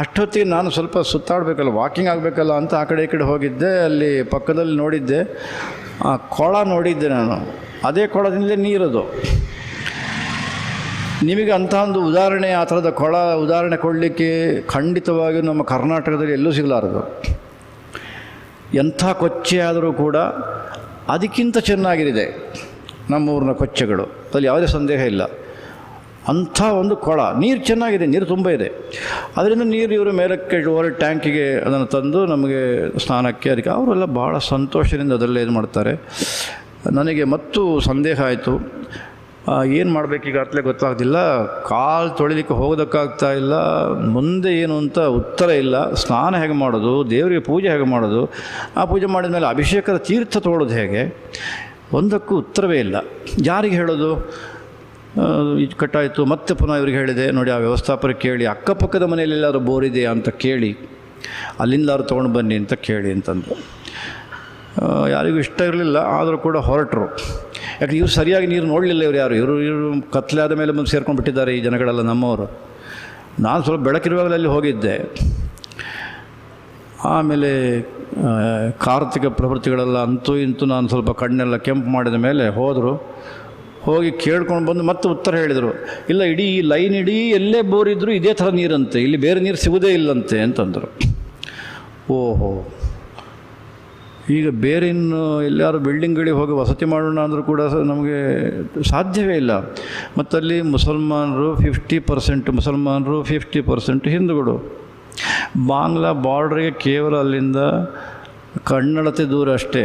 ಅಷ್ಟೊತ್ತಿಗೆ ನಾನು ಸ್ವಲ್ಪ ಸುತ್ತಾಡಬೇಕಲ್ಲ, ವಾಕಿಂಗ್ ಆಗಬೇಕಲ್ಲ ಅಂತ ಆ ಕಡೆ ಈ ಕಡೆ ಹೋಗಿದ್ದೆ. ಅಲ್ಲಿ ಪಕ್ಕದಲ್ಲಿ ನೋಡಿದ್ದೆ, ಆ ಕೊಳ ನೋಡಿದ್ದೆ ನಾನು. ಅದೇ ಕೊಳದಿಂದಲೇ ನೀರದು. ನಿಮಗೆ ಅಂಥ ಒಂದು ಉದಾಹರಣೆ, ಆ ಥರದ ಕೊಳ ಉದಾಹರಣೆ ಕೊಡಲಿಕ್ಕೆ ಖಂಡಿತವಾಗಿ ನಮ್ಮ ಕರ್ನಾಟಕದಲ್ಲಿ ಎಲ್ಲೂ ಸಿಗಲಾರದು. ಎಂಥ ಕೊಚ್ಚೆ ಆದರೂ ಕೂಡ ಅದಕ್ಕಿಂತ ಚೆನ್ನಾಗಿದೆ ನಮ್ಮೂರಿನ ಕೊಚ್ಚೆಗಳು, ಅಲ್ಲಿ ಯಾವುದೇ ಸಂದೇಹ ಇಲ್ಲ. ಅಂಥ ಒಂದು ಕೊಳ, ನೀರು ಚೆನ್ನಾಗಿದೆ, ನೀರು ತುಂಬ ಇದೆ. ಅದರಿಂದ ನೀರು ಇವರು ಮೇಲಕ್ಕೆ ಟ್ಯಾಂಕಿಗೆ ಅದನ್ನು ತಂದು ನಮಗೆ ಸ್ನಾನಕ್ಕೆ, ಅದಕ್ಕೆ ಅವರೆಲ್ಲ ಭಾಳ ಸಂತೋಷದಿಂದ ಅದರಲ್ಲೇ ಇದು ಮಾಡ್ತಾರೆ. ನನಗೆ ಮತ್ತು ಸಂದೇಹ ಆಯಿತು, ಏನು ಮಾಡಬೇಕೀಗ ಅಂತಲೇ ಗೊತ್ತಾಗ್ತಿಲ್ಲ. ಕಾಲು ತೊಳಿಲಿಕ್ಕೆ ಹೋಗೋದಕ್ಕಾಗ್ತಾ ಇಲ್ಲ, ಮುಂದೆ ಏನು ಅಂತ ಉತ್ತರ ಇಲ್ಲ. ಸ್ನಾನ ಹೇಗೆ ಮಾಡೋದು, ದೇವರಿಗೆ ಪೂಜೆ ಹೇಗೆ ಮಾಡೋದು, ಆ ಪೂಜೆ ಮಾಡಿದ ಮೇಲೆ ಅಭಿಷೇಕದ ತೀರ್ಥ ತೊಗೊಳ್ಳೋದು ಹೇಗೆ, ಒಂದಕ್ಕೂ ಉತ್ತರವೇ ಇಲ್ಲ. ಯಾರಿಗೆ ಹೇಳೋದು? ಇದು ಕಟ್ಟಾಯಿತು. ಮತ್ತೆ ಪುನಃ ಇವ್ರಿಗೆ ಹೇಳಿದೆ, ನೋಡಿ ಆ ವ್ಯವಸ್ಥಾಪಕ ಕೇಳಿ, ಅಕ್ಕಪಕ್ಕದ ಮನೆಯಲ್ಲಿ ಎಲ್ಲಾದರೂ ಬೋರ್ ಇದೆಯಾ ಅಂತ ಕೇಳಿ, ಅಲ್ಲಿಂದಾದ್ರು ತೊಗೊಂಡು ಬನ್ನಿ ಅಂತ ಕೇಳಿ ಅಂತಂದು. ಯಾರಿಗೂ ಇಷ್ಟ ಇರಲಿಲ್ಲ, ಆದರೂ ಕೂಡ ಹೊರಟರು. ಯಾಕೆ ಇವರು ಸರಿಯಾಗಿ ನೀರು ನೋಡಲಿಲ್ಲ. ಇವರು ಕತ್ಲೆ ಆದ ಮೇಲೆ ಬಂದು ಸೇರ್ಕೊಂಡು ಬಿಟ್ಟಿದ್ದಾರೆ ಈ ಜನಗಳೆಲ್ಲ ನಮ್ಮವರು. ನಾನು ಸ್ವಲ್ಪ ಬೆಳಕಿರುವಾಗಲೇ ಅಲ್ಲಿ ಹೋಗಿದ್ದೆ. ಆಮೇಲೆ ಕಾರ್ತಿಕ ಪ್ರವೃತ್ತಿಗಳೆಲ್ಲ ಅಂತೂ ಇಂತೂ ನಾನು ಸ್ವಲ್ಪ ಕಣ್ಣೆಲ್ಲ ಕೆಂಪು ಮಾಡಿದ ಮೇಲೆ ಹೋಗಿ ಕೇಳ್ಕೊಂಡು ಬಂದು ಮತ್ತೆ ಉತ್ತರ ಹೇಳಿದರು, ಇಲ್ಲ ಇಡೀ ಈ ಲೈನ್ ಎಲ್ಲೇ ಬೋರ್ ಇದ್ದರೂ ಇದೇ ಥರ ನೀರಂತೆ, ಇಲ್ಲಿ ಬೇರೆ ನೀರು ಸಿಗೋದೇ ಇಲ್ಲಂತೆ ಅಂತಂದರು. ಓಹೋ, ಈಗ ಬೇರೆ ಇನ್ನು ಎಲ್ಲಾರು ಬಿಲ್ಡಿಂಗ್ಗಳಿಗೆ ಹೋಗಿ ವಸತಿ ಮಾಡೋಣ ಅಂದರೂ ಕೂಡ ನಮಗೆ ಸಾಧ್ಯವೇ ಇಲ್ಲ. ಮತ್ತಲ್ಲಿ ಮುಸಲ್ಮಾನರು 50% ಹಿಂದೂಗಳು. ಬಾಂಗ್ಲಾ ಬಾರ್ಡ್ರಿಗೆ ಕೇವಲ ಅಲ್ಲಿಂದ ಕಣ್ಣಳತೆ ದೂರ ಅಷ್ಟೇ.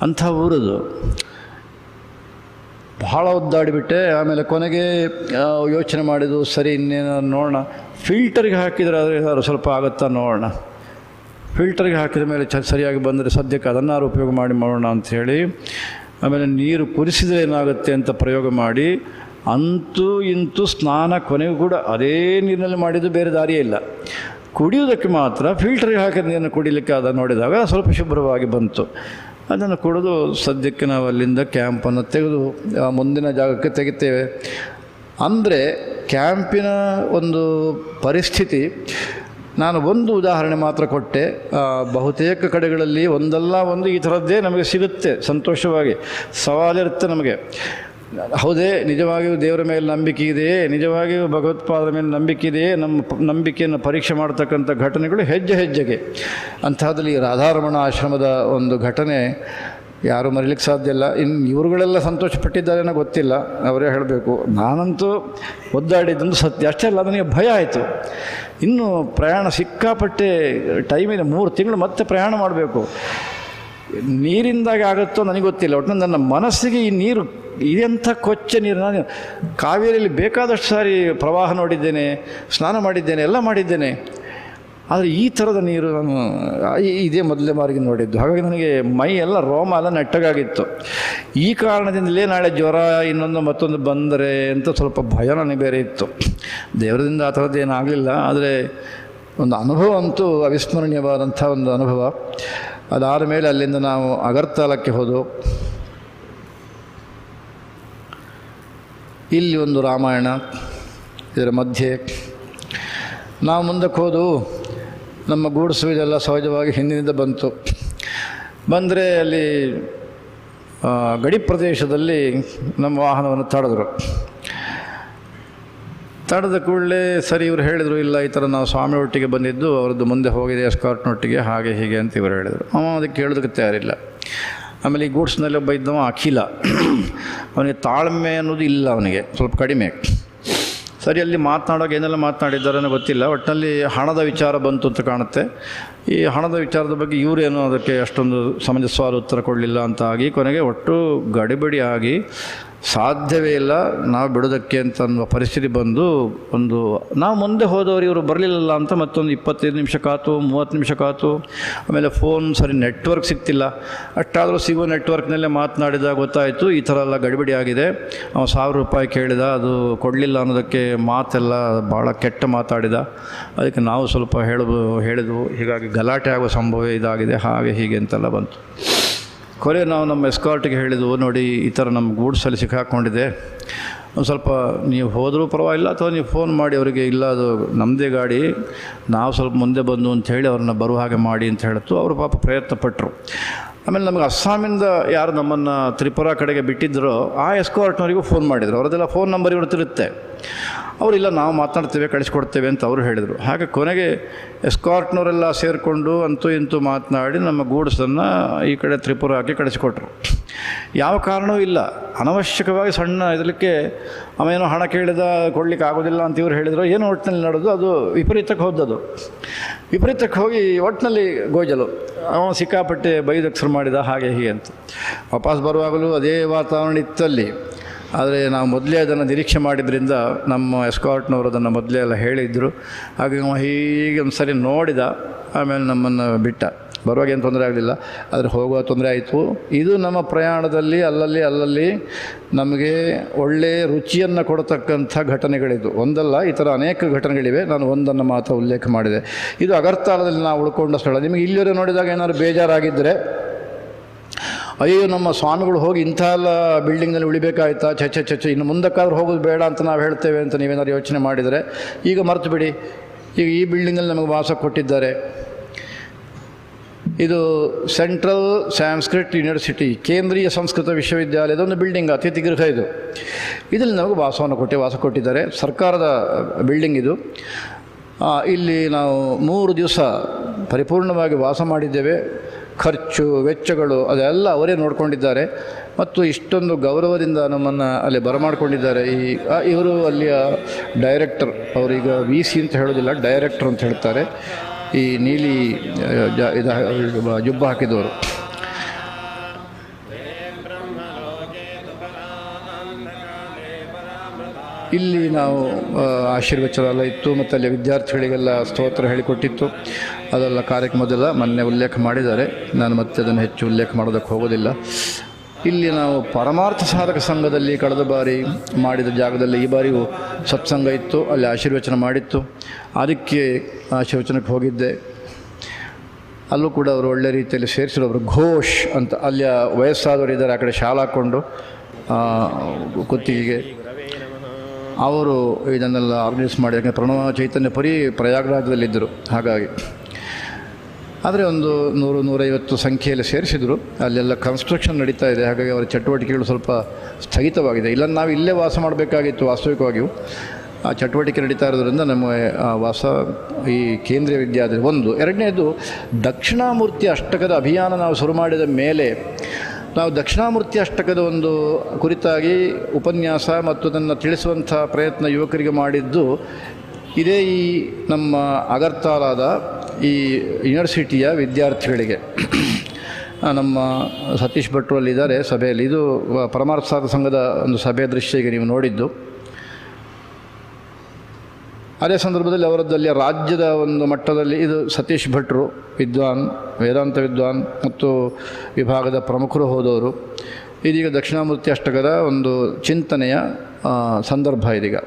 ಅಂಥ ಊರದು. ಭಾಳ ಒದ್ದಾಡಿಬಿಟ್ಟೆ. ಆಮೇಲೆ ಕೊನೆಗೆ ಯೋಚನೆ ಮಾಡಿದ್ದು, ಸರಿ ಇನ್ನೇನು ನೋಡೋಣ, ಫಿಲ್ಟರ್ಗೆ ಹಾಕಿದರೆ ಆದರೆ ಏನಾದ್ರು ಸ್ವಲ್ಪ ಆಗುತ್ತಾ ನೋಡೋಣ. ಫಿಲ್ಟರ್ಗೆ ಹಾಕಿದ ಮೇಲೆ ಸರಿಯಾಗಿ ಬಂದರೆ ಸದ್ಯಕ್ಕೆ ಅದನ್ನಾರು ಉಪಯೋಗ ಮಾಡೋಣ ಅಂಥೇಳಿ, ಆಮೇಲೆ ನೀರು ಕುದಿಸಿದರೆ ಏನಾಗುತ್ತೆ ಅಂತ ಪ್ರಯೋಗ ಮಾಡಿ, ಅಂತೂ ಇಂತೂ ಸ್ನಾನ ಕೊನೆಗೂ ಕೂಡ ಅದೇ ನೀರಿನಲ್ಲಿ ಮಾಡಿದ್ದು, ಬೇರೆ ದಾರಿಯೇ ಇಲ್ಲ. ಕುಡಿಯೋದಕ್ಕೆ ಮಾತ್ರ ಫಿಲ್ಟರ್ಗೆ ಹಾಕಿದ ನೀರನ್ನು ಕುಡಿಲಿಕ್ಕೆ ಅದನ್ನು ನೋಡಿದಾಗ ಸ್ವಲ್ಪ ಶುಭ್ರವಾಗಿ ಬಂತು. ಅದನ್ನು ಕುಡಿದು ಸದ್ಯಕ್ಕೆ ನಾವು ಅಲ್ಲಿಂದ ಕ್ಯಾಂಪನ್ನು ತೆಗೆದು ಮುಂದಿನ ಜಾಗಕ್ಕೆ ತೆಗಿತೇವೆ. ಅಂದರೆ ಕ್ಯಾಂಪಿನ ಒಂದು ಪರಿಸ್ಥಿತಿ ನಾನು ಒಂದು ಉದಾಹರಣೆ ಮಾತ್ರ ಕೊಟ್ಟೆ. ಬಹುತೇಕ ಕಡೆಗಳಲ್ಲಿ ಒಂದಲ್ಲ ಒಂದು ಈ ಥರದ್ದೇ ನಮಗೆ ಸಿಗುತ್ತೆ ಸಂತೋಷವಾಗಿ. ಸವಾಲಿರುತ್ತೆ ನಮಗೆ. ಹೌದೇ, ನಿಜವಾಗಿಯೂ ದೇವರ ಮೇಲೆ ನಂಬಿಕೆ ಇದೆಯೇ, ನಿಜವಾಗಿಯೂ ಭಗವತ್ಪಾದರ ಮೇಲೆ ನಂಬಿಕೆ ಇದೆಯೇ, ನಮ್ಮ ನಂಬಿಕೆಯನ್ನು ಪರೀಕ್ಷೆ ಮಾಡ್ತಕ್ಕಂಥ ಘಟನೆಗಳು ಹೆಜ್ಜೆ ಹೆಜ್ಜೆಗೆ. ಅಂಥದ್ರಲ್ಲಿ ರಾಧಾರಮಣ ಆಶ್ರಮದ ಒಂದು ಘಟನೆ ಯಾರೂ ಮರೀಲಿಕ್ಕೆ ಸಾಧ್ಯ ಇಲ್ಲ. ಇನ್ನು ಇವರುಗಳೆಲ್ಲ ಸಂತೋಷಪಟ್ಟಿದ್ದಾರೇನೋ ಗೊತ್ತಿಲ್ಲ, ಅವರೇ ಹೇಳಬೇಕು. ನಾನಂತೂ ಒದ್ದಾಡಿದ್ದೊಂದು ಸತ್ಯ. ಅಷ್ಟೇ ಅಲ್ಲ, ನನಗೆ ಭಯ ಆಯಿತು. ಇನ್ನು ಪ್ರಯಾಣ ಸಿಕ್ಕಾಪಟ್ಟೆ ಟೈಮಿದೆ, 3 ತಿಂಗಳು ಮತ್ತೆ ಪ್ರಯಾಣ ಮಾಡಬೇಕು. ನೀರಿಂದಾಗಿ ಆಗುತ್ತೋ ನನಗೆ ಗೊತ್ತಿಲ್ಲ. ಒಟ್ಟಿನಲ್ಲಿ ನನ್ನ ಮನಸ್ಸಿಗೆ ಈ ನೀರು ಇದೆಂಥ ಕೊಚ್ಚ ನೀರು. ನಾನು ಕಾವೇರಿಯಲ್ಲಿ ಬೇಕಾದಷ್ಟು ಸಾರಿ ಪ್ರವಾಹ ನೋಡಿದ್ದೇನೆ, ಸ್ನಾನ ಮಾಡಿದ್ದೇನೆ, ಎಲ್ಲ ಮಾಡಿದ್ದೇನೆ. ಆದರೆ ಈ ಥರದ ನೀರು ನಾನು ಇದೇ ಮೊದಲೇ ಬಾರಿಗೆ ನೋಡಿದ್ದು. ಹಾಗಾಗಿ ನನಗೆ ಮೈ ಎಲ್ಲ ರೋಮ ಎಲ್ಲ ನೆಟ್ಟಗಾಗಿತ್ತು. ಈ ಕಾರಣದಿಂದಲೇ ನಾಳೆ ಜ್ವರ ಇನ್ನೊಂದು ಮತ್ತೊಂದು ಬಂದರೆ ಅಂತ ಸ್ವಲ್ಪ ಭಯ ನನಗೆ ಬೇರೆ ಇತ್ತು. ದೇವರದಿಂದ ಆ ಥರದ್ದು ಏನಾಗಲಿಲ್ಲ. ಆದರೆ ಒಂದು ಅನುಭವ ಅಂತೂ ಅವಿಸ್ಮರಣೀಯವಾದಂಥ ಒಂದು ಅನುಭವ. ಅದಾದ ಮೇಲೆ ಅಲ್ಲಿಂದ ನಾವು ಅಗರ್ತಲಕ್ಕೆ ಹೋದೆವು. ಇಲ್ಲಿ ಒಂದು ರಾಮಾಯಣ, ಇದರ ಮಧ್ಯೆ ನಾವು ಮುಂದಕ್ಕೆ ಹೋದೆವು. ನಮ್ಮ ಗೂಡ್ಸು ಇದೆಲ್ಲ ಸಹಜವಾಗಿ ಹಿಂದಿನಿಂದ ಬಂತು. ಬಂದರೆ ಅಲ್ಲಿ ಗಡಿ ಪ್ರದೇಶದಲ್ಲಿ ನಮ್ಮ ವಾಹನವನ್ನು ತಡೆದರು. ತಡೆದ ಕೂಡಲೇ ಸರಿ ಇವರು ಹೇಳಿದರು, ಇಲ್ಲ ಈ ಥರ ನಾವು ಸ್ವಾಮಿ ಒಟ್ಟಿಗೆ ಬಂದಿದ್ದು, ಅವರದ್ದು ಮುಂದೆ ಹೋಗಿದೆ ಎಸ್ಕಾರ್ಟ್ನೊಟ್ಟಿಗೆ, ಹಾಗೆ ಹೀಗೆ ಅಂತ ಇವರು ಹೇಳಿದರು. ಅದಕ್ಕೆ ಕೇಳೋದಕ್ಕೆ ತಯಾರಿಲ್ಲ. ಆಮೇಲೆ ಈ ಗೂಡ್ಸ್ನಲ್ಲಿ ಒಬ್ಬ ಇದ್ದವ ಅಖಿಲ, ಅವನಿಗೆ ತಾಳ್ಮೆ ಅನ್ನೋದು ಇಲ್ಲ, ಅವನಿಗೆ ಸ್ವಲ್ಪ ಕಡಿಮೆ. ಸರಿ, ಅಲ್ಲಿ ಮಾತನಾಡೋಕೆ ಏನೆಲ್ಲ ಮಾತನಾಡಿದ್ದಾರೋ ಗೊತ್ತಿಲ್ಲ. ಒಟ್ಟಿನಲ್ಲಿ ಹಣದ ವಿಚಾರ ಬಂತು ಅಂತ ಕಾಣುತ್ತೆ. ಈ ಹಣದ ವಿಚಾರದ ಬಗ್ಗೆ ಇವರೇನು ಅದಕ್ಕೆ ಅಷ್ಟೊಂದು ಸಮಂಜಸವಾದ ಉತ್ತರ ಕೊಡಲಿಲ್ಲ ಅಂತಾಗಿ ಕೊನೆಗೆ ಒಟ್ಟು ಗಡಿಬಿಡಿ ಆಗಿ ಸಾಧ್ಯವೇ ಇಲ್ಲ ನಾವು ಬಿಡೋದಕ್ಕೆ ಅಂತ ಅನ್ನುವ ಪರಿಸ್ಥಿತಿ ಬಂದು, ನಾವು ಮುಂದೆ ಹೋದವರು ಇವರು ಬರಲಿಲ್ಲ ಅಂತ ಮತ್ತೊಂದು 25 ನಿಮಿಷ ಕಾತು, 30 ನಿಮಿಷ ಕಾತು. ಆಮೇಲೆ ಫೋನ್ ಸರಿ ನೆಟ್ವರ್ಕ್ ಸಿಗ್ತಿಲ್ಲ. ಅಷ್ಟಾದರೂ ಸಿಗೋ ನೆಟ್ವರ್ಕ್ನಲ್ಲೇ ಮಾತನಾಡಿದಾಗ ಗೊತ್ತಾಯಿತು ಈ ಥರ ಎಲ್ಲ ಗಡಿಬಿಡಿ ಆಗಿದೆ. ಅವನು 1000 ರೂಪಾಯಿ ಕೇಳಿದ, ಅದು ಕೊಡಲಿಲ್ಲ ಅನ್ನೋದಕ್ಕೆ ಮಾತೆಲ್ಲ ಭಾಳ ಕೆಟ್ಟ ಮಾತಾಡಿದ. ಅದಕ್ಕೆ ನಾವು ಸ್ವಲ್ಪ ಹೇಳಿದ್ವು, ಹೀಗಾಗಿ ಗಲಾಟೆ ಆಗುವ ಸಂಭವ ಇದಾಗಿದೆ, ಹಾಗೆ ಹೀಗೆ ಅಂತೆಲ್ಲ ಬಂತು. ಕೊನೆ ನಾವು ನಮ್ಮ ಎಸ್ಕಾರ್ಟ್ಗೆ ಹೇಳಿದ್ವು, ನೋಡಿ ಈ ಥರ ನಮ್ಮ ಗೂಡ್ಸಲ್ಲಿ ಸಿಕ್ಕಾಕ್ಕೊಂಡಿದೆ, ಒಂದು ಸ್ವಲ್ಪ ನೀವು ಹೋದರೂ ಪರವಾಗಿಲ್ಲ, ಅಥವಾ ನೀವು ಫೋನ್ ಮಾಡಿ ಅವರಿಗೆ, ಇಲ್ಲ ಅದು ನಮ್ಮದೇ ಗಾಡಿ, ನಾವು ಸ್ವಲ್ಪ ಮುಂದೆ ಬಂದು ಅಂಥೇಳಿ ಅವ್ರನ್ನ ಬರುವ ಹಾಗೆ ಮಾಡಿ ಅಂತ ಹೇಳಿತು. ಅವರು ಪಾಪ ಪ್ರಯತ್ನ ಪಟ್ಟರು. ಆಮೇಲೆ ನಮಗೆ ಅಸ್ಸಾಮಿಂದ ಯಾರು ನಮ್ಮನ್ನು ತ್ರಿಪುರಾ ಕಡೆಗೆ ಬಿಟ್ಟಿದ್ದರೋ ಆ ಎಸ್ಕಾರ್ಟ್ನವರಿಗೂ ಫೋನ್ ಮಾಡಿದರು. ಅವರದ್ದೆಲ್ಲ ಫೋನ್ ನಂಬರ್ ಇರುತ್ತಿರುತ್ತೆ. ಅವರಿಲ್ಲ ನಾವು ಮಾತನಾಡ್ತೇವೆ, ಕಳಿಸ್ಕೊಡ್ತೇವೆ ಅಂತ ಅವರು ಹೇಳಿದರು. ಹಾಗೆ ಕೊನೆಗೆ ಎಸ್ಕಾರ್ಟ್ನವರೆಲ್ಲ ಸೇರಿಕೊಂಡು ಅಂತೂ ಇಂತೂ ಮಾತನಾಡಿ ನಮ್ಮ ಗೂಡ್ಸನ್ನು ಈ ಕಡೆ ತ್ರಿಪುರಾಕ್ಕೆ ಕಳಿಸಿಕೊಟ್ರು. ಯಾವ ಕಾರಣವೂ ಇಲ್ಲ, ಅನವಶ್ಯಕವಾಗಿ ಸಣ್ಣ ಇದಕ್ಕೆ ಅವೇನೋ ಹಣ ಕೇಳಿದ, ಕೊಡಲಿಕ್ಕೆ ಆಗೋದಿಲ್ಲ ಅಂತ ಇವರು ಹೇಳಿದರು. ಏನು ಒಟ್ಟಿನಲ್ಲಿ ನಡೆದು ಅದು ವಿಪರೀತಕ್ಕೆ ಹೋದದು. ವಿಪರೀತಕ್ಕೆ ಹೋಗಿ ಒಟ್ಟಿನಲ್ಲಿ ಗೋಜಲು, ಅವನು ಸಿಕ್ಕಾಪಟ್ಟೆ ಬೈದಕ್ಷರ ಮಾಡಿದ, ಹಾಗೆ ಹೀಗೆ ಅಂತ. ವಾಪಸ್ ಬರುವಾಗಲೂ ಅದೇ ವಾತಾವರಣ ಇತ್ತಲ್ಲಿ. ಆದರೆ ನಾವು ಮೊದಲೇ ಅದನ್ನು ನಿರೀಕ್ಷೆ ಮಾಡಿದ್ರಿಂದ ನಮ್ಮ ಎಸ್ಕಾರ್ಟ್ನವರು ಅದನ್ನು ಮೊದಲೇ ಎಲ್ಲ ಹೇಳಿದ್ದರು. ಹಾಗೆ ಹೀಗೆ ಒಂದು ಸರಿ ನೋಡಿದ, ಆಮೇಲೆ ನಮ್ಮನ್ನು ಬಿಟ್ಟ. ಬರುವಾಗ ಏನು ತೊಂದರೆ ಆಗಲಿಲ್ಲ, ಆದರೆ ಹೋಗುವ ತೊಂದರೆ ಆಯಿತು. ಇದು ನಮ್ಮ ಪ್ರಯಾಣದಲ್ಲಿ ಅಲ್ಲಲ್ಲಿ ನಮಗೆ ಒಳ್ಳೆಯ ರುಚಿಯನ್ನು ಕೊಡತಕ್ಕಂಥ ಘಟನೆಗಳಿದ್ದು ಒಂದಲ್ಲ, ಈ ಥರ ಅನೇಕ ಘಟನೆಗಳಿವೆ. ನಾನು ಒಂದನ್ನು ಮಾತ್ರ ಉಲ್ಲೇಖ ಮಾಡಿದೆ. ಇದು ಅಗರ್ತಲಾದಲ್ಲಿ ನಾವು ಉಳ್ಕೊಂಡ ಸ್ಥಳ. ನಿಮಗೆ ಇಲ್ಲಿವರೆಗೆ ನೋಡಿದಾಗ ಏನಾದರೂ ಬೇಜಾರಾಗಿದ್ದರೆ, ಅಯ್ಯೋ ನಮ್ಮ ಸ್ವಾಮಿಗಳು ಹೋಗಿ ಇಂಥ ಎಲ್ಲ ಬಿಲ್ಡಿಂಗ್ನಲ್ಲಿ ಉಳಿಬೇಕಾಯ್ತಾ, ಚಚ್ಚ ಇನ್ನು ಮುಂದಕ್ಕಾದ್ರೂ ಹೋಗೋದು ಬೇಡ ಅಂತ ನಾವು ಹೇಳ್ತೇವೆ ಅಂತ ನೀವೇನಾದ್ರು ಯೋಚನೆ ಮಾಡಿದರೆ, ಈಗ ಮರೆತು ಬಿಡಿ. ಈಗ ಈ ಬಿಲ್ಡಿಂಗಲ್ಲಿ ನಮಗೆ ವಾಸ ಕೊಟ್ಟಿದ್ದಾರೆ. ಇದು ಸೆಂಟ್ರಲ್ ಸಂಸ್ಕೃತ್ ಯೂನಿವರ್ಸಿಟಿ, ಕೇಂದ್ರೀಯ ಸಂಸ್ಕೃತ ವಿಶ್ವವಿದ್ಯಾಲಯದ ಒಂದು ಬಿಲ್ಡಿಂಗ್, ಅತಿಥಿ ಗೃಹ ಇದು. ಇದರಲ್ಲಿ ನಮಗೆ ವಾಸ ಕೊಟ್ಟಿದ್ದಾರೆ. ಸರ್ಕಾರದ ಬಿಲ್ಡಿಂಗ್ ಇದು. ಇಲ್ಲಿ ನಾವು 3 ದಿವಸ ಪರಿಪೂರ್ಣವಾಗಿ ವಾಸ ಮಾಡಿದ್ದೇವೆ. ಖರ್ಚು ವೆಚ್ಚಗಳು ಅದೆಲ್ಲ ಅವರೇ ನೋಡಿಕೊಂಡಿದ್ದಾರೆ. ಮತ್ತು ಇಷ್ಟೊಂದು ಗೌರವದಿಂದ ನಮ್ಮನ್ನು ಅಲ್ಲಿ ಬರಮಾಡಿಕೊಂಡಿದ್ದಾರೆ. ಇವರು ಅಲ್ಲಿಯ ಡೈರೆಕ್ಟರ್, ಅವರೀಗ VC ಅಂತ ಹೇಳೋದಿಲ್ಲ, ಡೈರೆಕ್ಟರ್ ಅಂತ ಹೇಳ್ತಾರೆ. ಈ ನೀಲಿ ಜುಬ್ಬ ಹಾಕಿದವರು. ಇಲ್ಲಿ ನಾವು ಆಶೀರ್ವಚನ ಎಲ್ಲ ಇತ್ತು, ಮತ್ತು ಅಲ್ಲಿ ವಿದ್ಯಾರ್ಥಿಗಳಿಗೆಲ್ಲ ಸ್ತೋತ್ರ ಹೇಳಿಕೊಟ್ಟಿತ್ತು. ಅದೆಲ್ಲ ಕಾರ್ಯಕ್ರಮದೆಲ್ಲ ಮೊನ್ನೆ ಉಲ್ಲೇಖ ಮಾಡಿದ್ದಾರೆ. ನಾನು ಮತ್ತೆ ಅದನ್ನು ಹೆಚ್ಚು ಉಲ್ಲೇಖ ಮಾಡೋದಕ್ಕೆ ಹೋಗೋದಿಲ್ಲ. ಇಲ್ಲಿ ನಾವು ಪರಮಾರ್ಥ ಸಾಧಕ ಸಂಘದಲ್ಲಿ ಕಳೆದ ಬಾರಿ ಮಾಡಿದ ಜಾಗದಲ್ಲಿ ಈ ಬಾರಿಯೂ ಸತ್ಸಂಗ ಇತ್ತು, ಅಲ್ಲಿ ಆಶೀರ್ವಚನ ಮಾಡಿತ್ತು. ಅದಕ್ಕೆ ಆಶೀರ್ವಚನಕ್ಕೆ ಹೋಗಿದ್ದೆ. ಅಲ್ಲೂ ಕೂಡ ಅವರು ಒಳ್ಳೆ ರೀತಿಯಲ್ಲಿ ಸೇರಿಸಿರೋರು. ಘೋಷ್ ಅಂತ ಅಲ್ಲಿಯ ವಯಸ್ಸಾದವರು ಇದ್ದಾರೆ, ಆ ಕಡೆ ಶಾಲೆ ಹಾಕ್ಕೊಂಡು ಕುತ್ತಿಗೆಗೆ. ಅವರು ಇದನ್ನೆಲ್ಲ ಆರ್ಗನೈಸ್ ಮಾಡಿ, ಯಾಕಂದರೆ ಪ್ರಣವ ಚೈತನ್ಯ ಪ್ರಯಾಗ್ರಾಜದಲ್ಲಿದ್ದರು. ಹಾಗಾಗಿ ಆದರೆ ಒಂದು 100-150 ಸಂಖ್ಯೆಯಲ್ಲಿ ಸೇರಿಸಿದರು. ಅಲ್ಲೆಲ್ಲ ಕನ್ಸ್ಟ್ರಕ್ಷನ್ ನಡೀತಾ ಇದೆ, ಹಾಗಾಗಿ ಅವರ ಚಟುವಟಿಕೆಗಳು ಸ್ವಲ್ಪ ಸ್ಥಗಿತವಾಗಿದೆ. ಇಲ್ಲ ನಾವು ಇಲ್ಲೇ ವಾಸ ಮಾಡಬೇಕಾಗಿತ್ತು ವಾಸ್ತವಿಕವಾಗಿಯೂ. ಆ ಚಟುವಟಿಕೆ ನಡೀತಾ ಇರೋದ್ರಿಂದ ನಮ್ಮ ವಾಸ ಈ ಕೇಂದ್ರೀಯ ವಿದ್ಯಾಲಯ ಒಂದು. ಎರಡನೇದು, ದಕ್ಷಿಣಾಮೂರ್ತಿ ಅಷ್ಟಕದ ಅಭಿಯಾನ ನಾವು ಶುರು ಮಾಡಿದ ಮೇಲೆ ನಾವು ದಕ್ಷಿಣಾಮೂರ್ತಿ ಅಷ್ಟಕದ ಒಂದು ಕುರಿತಾಗಿ ಉಪನ್ಯಾಸ ಮತ್ತು ಅದನ್ನು ತಿಳಿಸುವಂಥ ಪ್ರಯತ್ನ ಯುವಕರಿಗೆ ಮಾಡಿದ್ದು ಇದೇ ಈ ನಮ್ಮ ಅಗರ್ತಲಾದ ಈ ಯೂನಿವರ್ಸಿಟಿಯ ವಿದ್ಯಾರ್ಥಿಗಳಿಗೆ. ನಮ್ಮ ಸತೀಶ್ ಭಟ್ರು ಅಲ್ಲಿದ್ದಾರೆ ಸಭೆಯಲ್ಲಿ. ಇದು ಪರಮಾರ್ಥ ಸಾಧಕ ಸಂಘದ ಒಂದು ಸಭೆಯ ದೃಶ್ಯ ಈಗ ನೀವು ನೋಡಿದ್ದು. ಅದೇ ಸಂದರ್ಭದಲ್ಲಿ ಅವರದ್ದಲ್ಲಿ ರಾಜ್ಯದ ಒಂದು ಮಟ್ಟದಲ್ಲಿ ಇದು ಸತೀಶ್ ಭಟ್ರು ವಿದ್ವಾನ್, ವೇದಾಂತ ವಿದ್ವಾನ್ ಮತ್ತು ವಿಭಾಗದ ಪ್ರಮುಖರು ಹೋದವರು. ಇದೀಗ ದಕ್ಷಿಣಾಮೂರ್ತಿ ಅಷ್ಟಕದ ಒಂದು ಚಿಂತನೆಯ ಸಂದರ್ಭ ಇದೀಗ.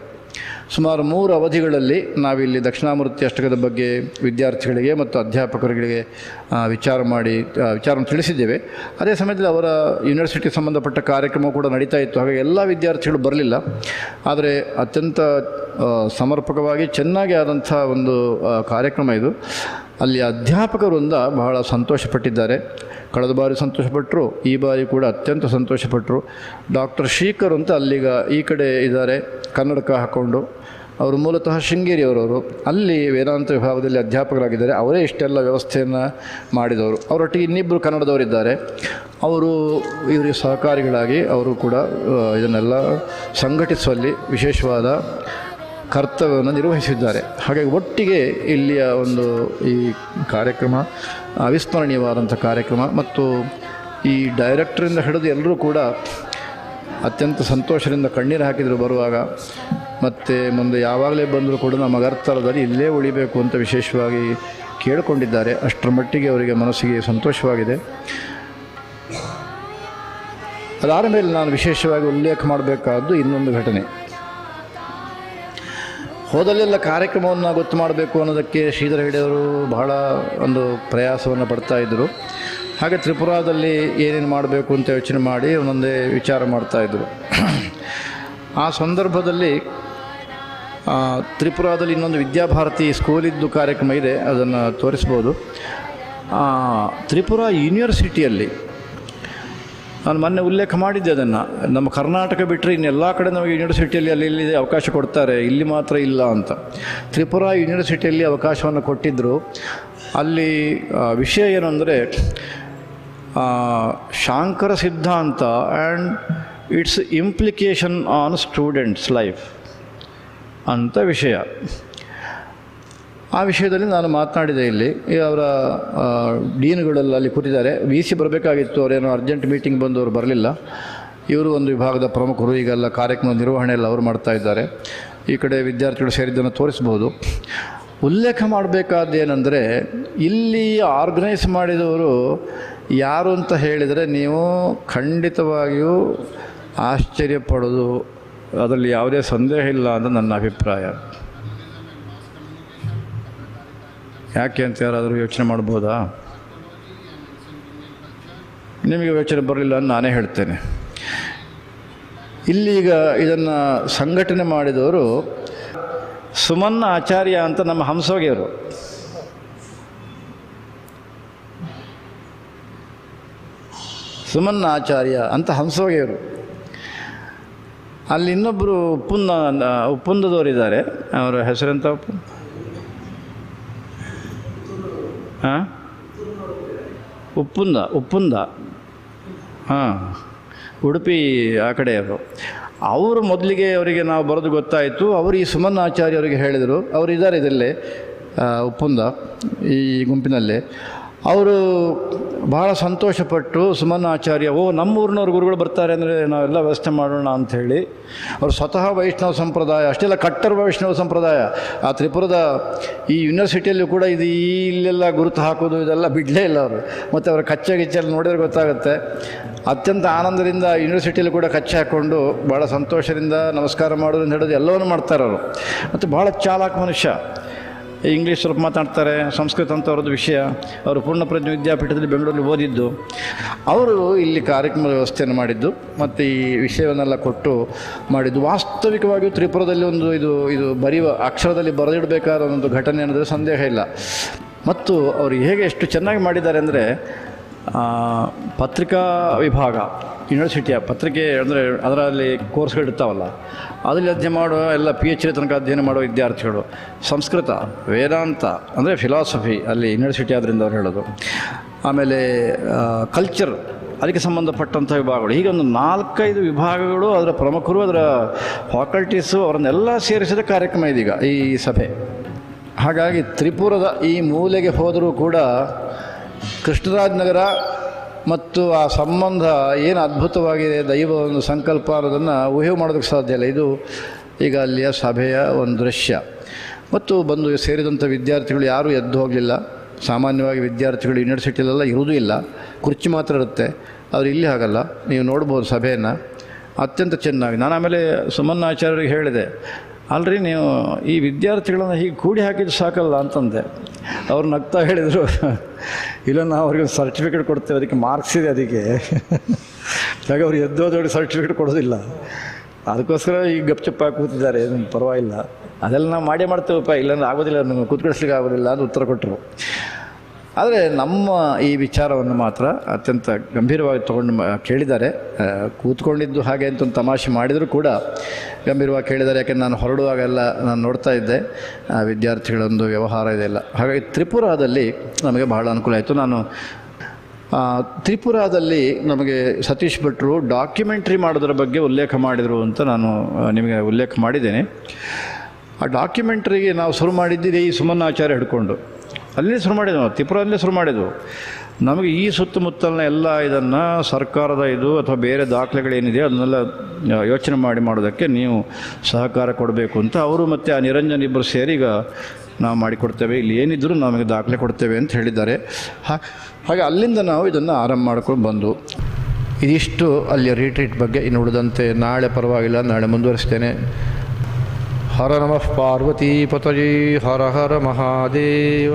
ಸುಮಾರು 3 ಅವಧಿಗಳಲ್ಲಿ ನಾವಿಲ್ಲಿ ದಕ್ಷಿಣಾಮೂರ್ತಿ ಅಷ್ಟಕದ ಬಗ್ಗೆ ವಿದ್ಯಾರ್ಥಿಗಳಿಗೆ ಮತ್ತು ಅಧ್ಯಾಪಕರಿಗೆ ವಿಚಾರವನ್ನು ತಿಳಿಸಿದ್ದೇವೆ. ಅದೇ ಸಮಯದಲ್ಲಿ ಅವರ ಯೂನಿವರ್ಸಿಟಿಗೆ ಸಂಬಂಧಪಟ್ಟ ಕಾರ್ಯಕ್ರಮ ಕೂಡ ನಡೀತಾ ಇತ್ತು. ಹಾಗಾಗಿ ಎಲ್ಲ ವಿದ್ಯಾರ್ಥಿಗಳು ಬರಲಿಲ್ಲ. ಆದರೆ ಅತ್ಯಂತ ಸಮರ್ಪಕವಾಗಿ ಚೆನ್ನಾಗಿ ಆದಂಥ ಒಂದು ಕಾರ್ಯಕ್ರಮ ಇದು. ಅಲ್ಲಿ ಅಧ್ಯಾಪಕರಿಂದ ಬಹಳ ಸಂತೋಷಪಟ್ಟಿದ್ದಾರೆ. ಕಳೆದ ಬಾರಿ ಸಂತೋಷಪಟ್ಟರು, ಈ ಬಾರಿ ಕೂಡ ಅತ್ಯಂತ ಸಂತೋಷಪಟ್ಟರು. ಡಾಕ್ಟರ್ ಶ್ರೀಕರ್ ಅಂತ ಅಲ್ಲಿಗ ಈ ಕಡೆ ಇದ್ದಾರೆ, ಕನ್ನಡಕ ಹಾಕ್ಕೊಂಡು. ಅವರು ಮೂಲತಃ ಶೃಂಗೇರಿಯವರವರು, ಅಲ್ಲಿ ವೇದಾಂತ ವಿಭಾಗದಲ್ಲಿ ಅಧ್ಯಾಪಕರಾಗಿದ್ದಾರೆ. ಅವರೇ ಇಷ್ಟೆಲ್ಲ ವ್ಯವಸ್ಥೆಯನ್ನು ಮಾಡಿದವರು. ಅವರೊಟ್ಟಿಗೆ ಇನ್ನಿಬ್ಬರು ಕನ್ನಡದವರಿದ್ದಾರೆ. ಅವರು ಇವರಿಗೆ ಸಹಕಾರಿಗಳಾಗಿ ಅವರು ಕೂಡ ಇದನ್ನೆಲ್ಲ ಸಂಘಟಿಸುವಲ್ಲಿ ವಿಶೇಷವಾದ ಕರ್ತವ್ಯವನ್ನು ನಿರ್ವಹಿಸಿದ್ದಾರೆ. ಹಾಗಾಗಿ ಒಟ್ಟಿಗೆ ಇಲ್ಲಿಯ ಒಂದು ಈ ಕಾರ್ಯಕ್ರಮ ಅವಿಸ್ಮರಣೀಯವಾದಂಥ ಕಾರ್ಯಕ್ರಮ. ಮತ್ತು ಈ ಡೈರೆಕ್ಟರಿಂದ ಹಿಡಿದು ಎಲ್ಲರೂ ಕೂಡ ಅತ್ಯಂತ ಸಂತೋಷದಿಂದ ಕಣ್ಣೀರು ಹಾಕಿದರು ಬರುವಾಗ. ಮತ್ತು ಮುಂದೆ ಯಾವಾಗಲೇ ಬಂದರೂ ಕೂಡ ನಮ್ಮ ಅಗರ್ತಲಾದಲ್ಲಿ ಇಲ್ಲೇ ಉಳಿಬೇಕು ಅಂತ ವಿಶೇಷವಾಗಿ ಕೇಳಿಕೊಂಡಿದ್ದಾರೆ. ಅಷ್ಟರ ಮಟ್ಟಿಗೆ ಅವರಿಗೆ ಮನಸ್ಸಿಗೆ ಸಂತೋಷವಾಗಿದೆ. ಅದಾದ ಮೇಲೆ ನಾನು ವಿಶೇಷವಾಗಿ ಉಲ್ಲೇಖ ಮಾಡಬೇಕಾದ್ದು ಇನ್ನೊಂದು ಘಟನೆ. ಹೋದಲ್ಲೆಲ್ಲ ಕಾರ್ಯಕ್ರಮವನ್ನು ಗೊತ್ತು ಮಾಡಬೇಕು ಅನ್ನೋದಕ್ಕೆ ಶ್ರೀಧರ ಹೆಗಡೆಯವರು ಬಹಳ ಒಂದು ಪ್ರಯಾಸವನ್ನು ಪಡ್ತಾಯಿದ್ದರು. ಹಾಗೆ ತ್ರಿಪುರಾದಲ್ಲಿ ಏನೇನು ಮಾಡಬೇಕು ಅಂತ ಯೋಚನೆ ಮಾಡಿ ಒಂದೊಂದೇ ವಿಚಾರ ಮಾಡ್ತಾಯಿದ್ರು. ಆ ಸಂದರ್ಭದಲ್ಲಿ ತ್ರಿಪುರಾದಲ್ಲಿ ಇನ್ನೊಂದು ವಿದ್ಯಾಭಾರತಿ ಸ್ಕೂಲಿದ್ದು ಕಾರ್ಯಕ್ರಮ ಇದೆ, ಅದನ್ನು ತೋರಿಸ್ಬೋದು. ತ್ರಿಪುರಾ ಯೂನಿವರ್ಸಿಟಿಯಲ್ಲಿ ನಾನು ಮೊನ್ನೆ ಉಲ್ಲೇಖ ಮಾಡಿದ್ದೆ ಅದನ್ನು. ನಮ್ಮ ಕರ್ನಾಟಕ ಬಿಟ್ಟರೆ ಇನ್ನೆಲ್ಲ ಕಡೆ ನಮಗೆ ಯೂನಿವರ್ಸಿಟಿಯಲ್ಲಿ ಅಲ್ಲಿ ಇಲ್ಲಿ ಅವಕಾಶ ಕೊಡ್ತಾರೆ, ಇಲ್ಲಿ ಮಾತ್ರ ಇಲ್ಲ ಅಂತ. ತ್ರಿಪುರಾ ಯೂನಿವರ್ಸಿಟಿಯಲ್ಲಿ ಅವಕಾಶವನ್ನು ಕೊಟ್ಟಿದ್ದರು. ಅಲ್ಲಿ ವಿಷಯ ಏನು ಅಂದರೆ ಶಾಂಕರ ಸಿದ್ಧಾಂತ and it's implication on students life ಅಂತ ವಿಷಯ. ಆ ವಿಷಯದಲ್ಲಿ ನಾನು ಮಾತನಾಡಿದೆ. ಇಲ್ಲಿ ಅವರ ಡೀನ್ಗಳೆಲ್ಲ ಅಲ್ಲಿ ಕೂತಿದ್ದಾರೆ. VC ಬರಬೇಕಾಗಿತ್ತು, ಅವರೇನೋ ಅರ್ಜೆಂಟ್ ಮೀಟಿಂಗ್ ಬಂದು ಅವರು ಬರಲಿಲ್ಲ. ಇವರು ಒಂದು ವಿಭಾಗದ ಪ್ರಮುಖರು. ಈಗೆಲ್ಲ ಕಾರ್ಯಕ್ರಮ ನಿರ್ವಹಣೆ ಎಲ್ಲ ಅವರು ಮಾಡ್ತಾ ಇದ್ದಾರೆ. ಈ ಕಡೆ ವಿದ್ಯಾರ್ಥಿಗಳು ಸೇರಿದ್ದನ್ನು ತೋರಿಸ್ಬೋದು. ಉಲ್ಲೇಖ ಮಾಡಬೇಕಾದ್ದೇನೆಂದರೆ, ಇಲ್ಲಿ ಆರ್ಗನೈಸ್ ಮಾಡಿದವರು ಯಾರು ಅಂತ ಹೇಳಿದರೆ ನೀವು ಖಂಡಿತವಾಗಿಯೂ ಆಶ್ಚರ್ಯಪಡೋದು, ಅದರಲ್ಲಿ ಯಾವುದೇ ಸಂದೇಹ ಇಲ್ಲ ಅಂತ ನನ್ನ ಅಭಿಪ್ರಾಯ. ಯಾಕೆ ಅಂತ ಯಾರಾದರೂ ಯೋಚನೆ ಮಾಡ್ಬೋದಾ? ನಿಮಗೆ ಯೋಚನೆ ಬರಲಿಲ್ಲ ಅಂತ ನಾನೇ ಹೇಳ್ತೇನೆ. ಇಲ್ಲೀಗ ಇದನ್ನು ಸಂಘಟನೆ ಮಾಡಿದವರು ಸುಮನ್ನ ಆಚಾರ್ಯ ಅಂತ ನಮ್ಮ ಹಂಸೋಗಿಯವರು. ಸುಮನ್ನ ಆಚಾರ್ಯ ಅಂತ ಹಂಸೋಗಿಯವರು. ಅಲ್ಲಿ ಇನ್ನೊಬ್ಬರು ಉಪ್ಪುಂದದವರಿದ್ದಾರೆ. ಅವರ ಹೆಸರೆಂತ? ಉಪ್ಪುಂದ ಹಾಂ, ಉಡುಪಿ ಆ ಕಡೆಯವರು. ಅವರು ಮೊದಲಿಗೆ ಅವರಿಗೆ ನಾವು ಬರೋದು ಗೊತ್ತಾಯಿತು. ಅವರು ಈ ಸುಮನ್ ಆಚಾರ್ಯ ಅವರಿಗೆ ಹೇಳಿದರು. ಅವರು ಇದ್ದಾರೆ ಇದರಲ್ಲೇ ಉಪ್ಪುಂದ ಈ ಗುಂಪಿನಲ್ಲೇ. ಅವರು ಬಹಳ ಸಂತೋಷಪಟ್ಟು ಸುಮನ್ ಆಚಾರ್ಯ, ನಮ್ಮೂರಿನವ್ರ ಗುರುಗಳು ಬರ್ತಾರೆ ಅಂದರೆ ನಾವೆಲ್ಲ ವ್ಯವಸ್ಥೆ ಮಾಡೋಣ ಅಂಥೇಳಿ. ಅವರು ಸ್ವತಃ ವೈಷ್ಣವ ಸಂಪ್ರದಾಯ, ಅಷ್ಟೆಲ್ಲ ಕಟ್ಟರ್ ವೈಷ್ಣವ ಸಂಪ್ರದಾಯ. ಆ ತ್ರಿಪುರದ ಈ ಯೂನಿವರ್ಸಿಟಿಯಲ್ಲೂ ಕೂಡ ಇದು ಇಲ್ಲೆಲ್ಲ ಗುರುತು ಹಾಕೋದು ಇದೆಲ್ಲ ಬಿಡಲೇ ಇಲ್ಲ ಅವರು. ಮತ್ತು ಅವರ ಕಚ್ಚೆ ಗಿಚ್ಚೆಲ್ಲ ನೋಡಿದ್ರೆ ಗೊತ್ತಾಗುತ್ತೆ. ಅತ್ಯಂತ ಆನಂದದಿಂದ ಯೂನಿವರ್ಸಿಟಿಯಲ್ಲೂ ಕೂಡ ಕಚ್ಚೆ ಹಾಕ್ಕೊಂಡು ಭಾಳ ಸಂತೋಷದಿಂದ ನಮಸ್ಕಾರ ಮಾಡೋದ್ರಿಂದ ಹಿಡಿದು ಎಲ್ಲವನ್ನೂ ಮಾಡ್ತಾರೆ ಅವರು. ಮತ್ತು ಭಾಳ ಚಾಲಾಕ್ ಮನುಷ್ಯ. ಇಂಗ್ಲೀಷ್ ಸ್ವಲ್ಪ ಮಾತಾಡ್ತಾರೆ, ಸಂಸ್ಕೃತ ಅಂತ ಅವ್ರದ್ದು ವಿಷಯ. ಅವರು ಪೂರ್ಣಪ್ರಜ್ಞ ವಿದ್ಯಾಪೀಠದಲ್ಲಿ ಬೆಂಗಳೂರಲ್ಲಿ ಓದಿದ್ದು. ಅವರು ಇಲ್ಲಿ ಕಾರ್ಯಕ್ರಮದ ವ್ಯವಸ್ಥೆಯನ್ನು ಮಾಡಿದ್ದು ಮತ್ತು ಈ ವಿಷಯವನ್ನೆಲ್ಲ ಕೊಟ್ಟು ಮಾಡಿದ್ದು. ವಾಸ್ತವಿಕವಾಗಿಯೂ ತ್ರಿಪುರದಲ್ಲಿ ಒಂದು ಇದು ಬರೆಯುವ ಅಕ್ಷರದಲ್ಲಿ ಬರೆದಿಡಬೇಕಾದ ಒಂದು ಘಟನೆ ಅನ್ನೋದ್ರೆ ಸಂದೇಹ ಇಲ್ಲ. ಮತ್ತು ಅವರು ಹೇಗೆ ಎಷ್ಟು ಚೆನ್ನಾಗಿ ಮಾಡಿದ್ದಾರೆ ಅಂದರೆ ಪತ್ರಿಕಾ ವಿಭಾಗ ಯೂನಿವರ್ಸಿಟಿಯ ಪತ್ರಿಕೆ ಅಂದರೆ ಅದರಲ್ಲಿ ಕೋರ್ಸ್ಗಳು ಇರ್ತಾವಲ್ಲ, ಅದರಲ್ಲಿ ಅಧ್ಯಯನ ಮಾಡುವ ಎಲ್ಲ PhD ತನಕ ಅಧ್ಯಯನ ಮಾಡುವ ವಿದ್ಯಾರ್ಥಿಗಳು, ಸಂಸ್ಕೃತ, ವೇದಾಂತ ಅಂದರೆ ಫಿಲಾಸಫಿ ಅಲ್ಲಿ ಯೂನಿವರ್ಸಿಟಿ ಆದ್ದರಿಂದ ಅವ್ರು ಹೇಳೋದು, ಆಮೇಲೆ ಕಲ್ಚರ್ ಅದಕ್ಕೆ ಸಂಬಂಧಪಟ್ಟಂಥ ವಿಭಾಗಗಳು, ಹೀಗೆ ಒಂದು 4-5 ವಿಭಾಗಗಳು, ಅದರ ಪ್ರಮುಖರು, ಅದರ ಫ್ಯಾಕಲ್ಟೀಸು ಅವರನ್ನೆಲ್ಲ ಸೇರಿಸಿದ ಕಾರ್ಯಕ್ರಮ ಇದೀಗ ಈ ಸಭೆ. ಹಾಗಾಗಿ ತ್ರಿಪುರದ ಈ ಮೂಲೆಗೆ ಹೋದರೂ ಕೂಡ ಕೃಷ್ಣರಾಜನಗರ ಮತ್ತು ಆ ಸಂಬಂಧ ಏನು ಅದ್ಭುತವಾಗಿದೆ, ದೈವ ಒಂದು ಸಂಕಲ್ಪ ಅನ್ನೋದನ್ನು ಊಹೆ ಮಾಡೋದಕ್ಕೆ ಸಾಧ್ಯ ಇಲ್ಲ. ಇದು ಈಗ ಅಲ್ಲಿಯ ಸಭೆಯ ಒಂದು ದೃಶ್ಯ. ಮತ್ತು ಬಂದು ಸೇರಿದಂಥ ವಿದ್ಯಾರ್ಥಿಗಳು ಯಾರೂ ಎದ್ದು ಹೋಗಲಿಲ್ಲ. ಸಾಮಾನ್ಯವಾಗಿ ವಿದ್ಯಾರ್ಥಿಗಳು ಯೂನಿವರ್ಸಿಟಿಯಲ್ಲೆಲ್ಲ ಇರುವುದೂ ಇಲ್ಲ, ಕುರ್ಚಿ ಮಾತ್ರ ಇರುತ್ತೆ. ಅವರು ಇಲ್ಲಿ ಹಾಗಲ್ಲ, ನೀವು ನೋಡ್ಬೋದು ಸಭೆಯನ್ನು ಅತ್ಯಂತ ಚೆನ್ನಾಗಿ. ನಾನು ಆಮೇಲೆ ಸುಮನ್ ಆಚಾರ್ಯರಿಗೆ ಹೇಳಿದೆ, ಅಲ್ರಿ ನೀವು ಈ ವಿದ್ಯಾರ್ಥಿಗಳನ್ನು ಹೀಗೆ ಕೂಡಿ ಹಾಕಿದ್ದು ಸಾಕಲ್ಲ ಅಂತಂದೆ. ಅವ್ರು ನಗ್ತಾ ಹೇಳಿದರು, ಇಲ್ಲ ನಾವು ಅವ್ರಿಗೆ ಸರ್ಟಿಫಿಕೇಟ್ ಕೊಡ್ತೇವೆ, ಅದಕ್ಕೆ ಮಾರ್ಕ್ಸ್ ಇದೆ ಅದಕ್ಕೆ. ಹಾಗೆ ಅವ್ರು ಎದ್ದೋದೊಳಗೆ ಸರ್ಟಿಫಿಕೇಟ್ ಕೊಡೋದಿಲ್ಲ, ಅದಕ್ಕೋಸ್ಕರ ಈಗ ಗಪ್ಚಪ್ಪಾಗಿ ಕೂತಿದ್ದಾರೆ, ಪರವಾಗಿಲ್ಲ, ಅದೆಲ್ಲ ನಾವು ಮಾಡೇ ಮಾಡ್ತೇವಪ್ಪ, ಇಲ್ಲಾಂದ್ರೆ ಆಗೋದಿಲ್ಲ, ನಮಗೆ ಕೂತ್ಕೊಳಿಸ್ಲಿಕ್ಕೆ ಆಗೋದಿಲ್ಲ ಅಂತ ಉತ್ತರ ಕೊಟ್ಟರು. ಆದರೆ ನಮ್ಮ ಈ ವಿಚಾರವನ್ನು ಮಾತ್ರ ಅತ್ಯಂತ ಗಂಭೀರವಾಗಿ ತೊಗೊಂಡು ಕೇಳಿದ್ದಾರೆ. ಕೂತ್ಕೊಂಡಿದ್ದು ಹಾಗೆ ಅಂತ ಒಂದು ತಮಾಷೆ ಮಾಡಿದರೂ ಕೂಡ ಗಂಭೀರವಾಗಿ ಕೇಳಿದ್ದಾರೆ. ಯಾಕೆಂದರೆ ನಾನು ಹೊರಡುವಾಗೆಲ್ಲ ನಾನು ನೋಡ್ತಾ ಇದ್ದೆ ವಿದ್ಯಾರ್ಥಿಗಳೊಂದು ವ್ಯವಹಾರ ಇದೆಲ್ಲ. ಹಾಗಾಗಿ ತ್ರಿಪುರಾದಲ್ಲಿ ನಮಗೆ ಬಹಳ ಅನುಕೂಲ ಆಯಿತು. ನಾನು ತ್ರಿಪುರಾದಲ್ಲಿ ನಮಗೆ ಸತೀಶ್ ಭಟ್ರು ಡಾಕ್ಯುಮೆಂಟ್ರಿ ಮಾಡೋದ್ರ ಬಗ್ಗೆ ಉಲ್ಲೇಖ ಮಾಡಿದರು ಅಂತ ನಾನು ನಿಮಗೆ ಉಲ್ಲೇಖ ಮಾಡಿದ್ದೇನೆ. ಆ ಡಾಕ್ಯುಮೆಂಟ್ರಿಗೆ ನಾವು ಶುರು ಮಾಡಿದ್ದಿದೆ ಈ ಸುಮನ್ ಆಚಾರ್ಯ ಹಿಡ್ಕೊಂಡು, ಅಲ್ಲೇ ಶುರು ಮಾಡಿದ್ವು, ನಾವು ತ್ರಿಪುರಲ್ಲೇ ಶುರು ಮಾಡಿದ್ವು. ನಮಗೆ ಈ ಸುತ್ತಮುತ್ತಲಿನ ಎಲ್ಲ ಇದನ್ನು ಸರ್ಕಾರದ ಇದು ಅಥವಾ ಬೇರೆ ದಾಖಲೆಗಳೇನಿದೆ ಅದನ್ನೆಲ್ಲ ಯೋಚನೆ ಮಾಡೋದಕ್ಕೆ ನೀವು ಸಹಕಾರ ಕೊಡಬೇಕು ಅಂತ ಅವರು ಮತ್ತು ಆ ನಿರಂಜನ್ ಇಬ್ಬರು ಸೇರಿ ಈಗ ನಾವು ಮಾಡಿಕೊಡ್ತೇವೆ, ಇಲ್ಲಿ ಏನಿದ್ದರೂ ನಮಗೆ ದಾಖಲೆ ಕೊಡ್ತೇವೆ ಅಂತ ಹೇಳಿದ್ದಾರೆ. ಹಾಗೆ ಅಲ್ಲಿಂದ ನಾವು ಇದನ್ನು ಆರಂಭ ಮಾಡ್ಕೊಂಡು ಬಂದು ಇದಿಷ್ಟು ಅಲ್ಲಿಯ ರಿಟ್ರೀಟ್ ಬಗ್ಗೆ. ಇನ್ನು ಉಳಿದಂತೆ ನಾಳೆ ಪರವಾಗಿಲ್ಲ, ನಾಳೆ ಮುಂದುವರಿಸ್ತೇನೆ. ಹರ ನಮಃ ಪಾರ್ವತೀಪತಯೇ ಹರ ಹರ ಮಹಾದೇವ.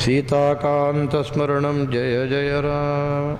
ಸೀತಾಕಾಂತ ಸ್ಮರಣಂ ಜಯ ಜಯ ರಾಮ.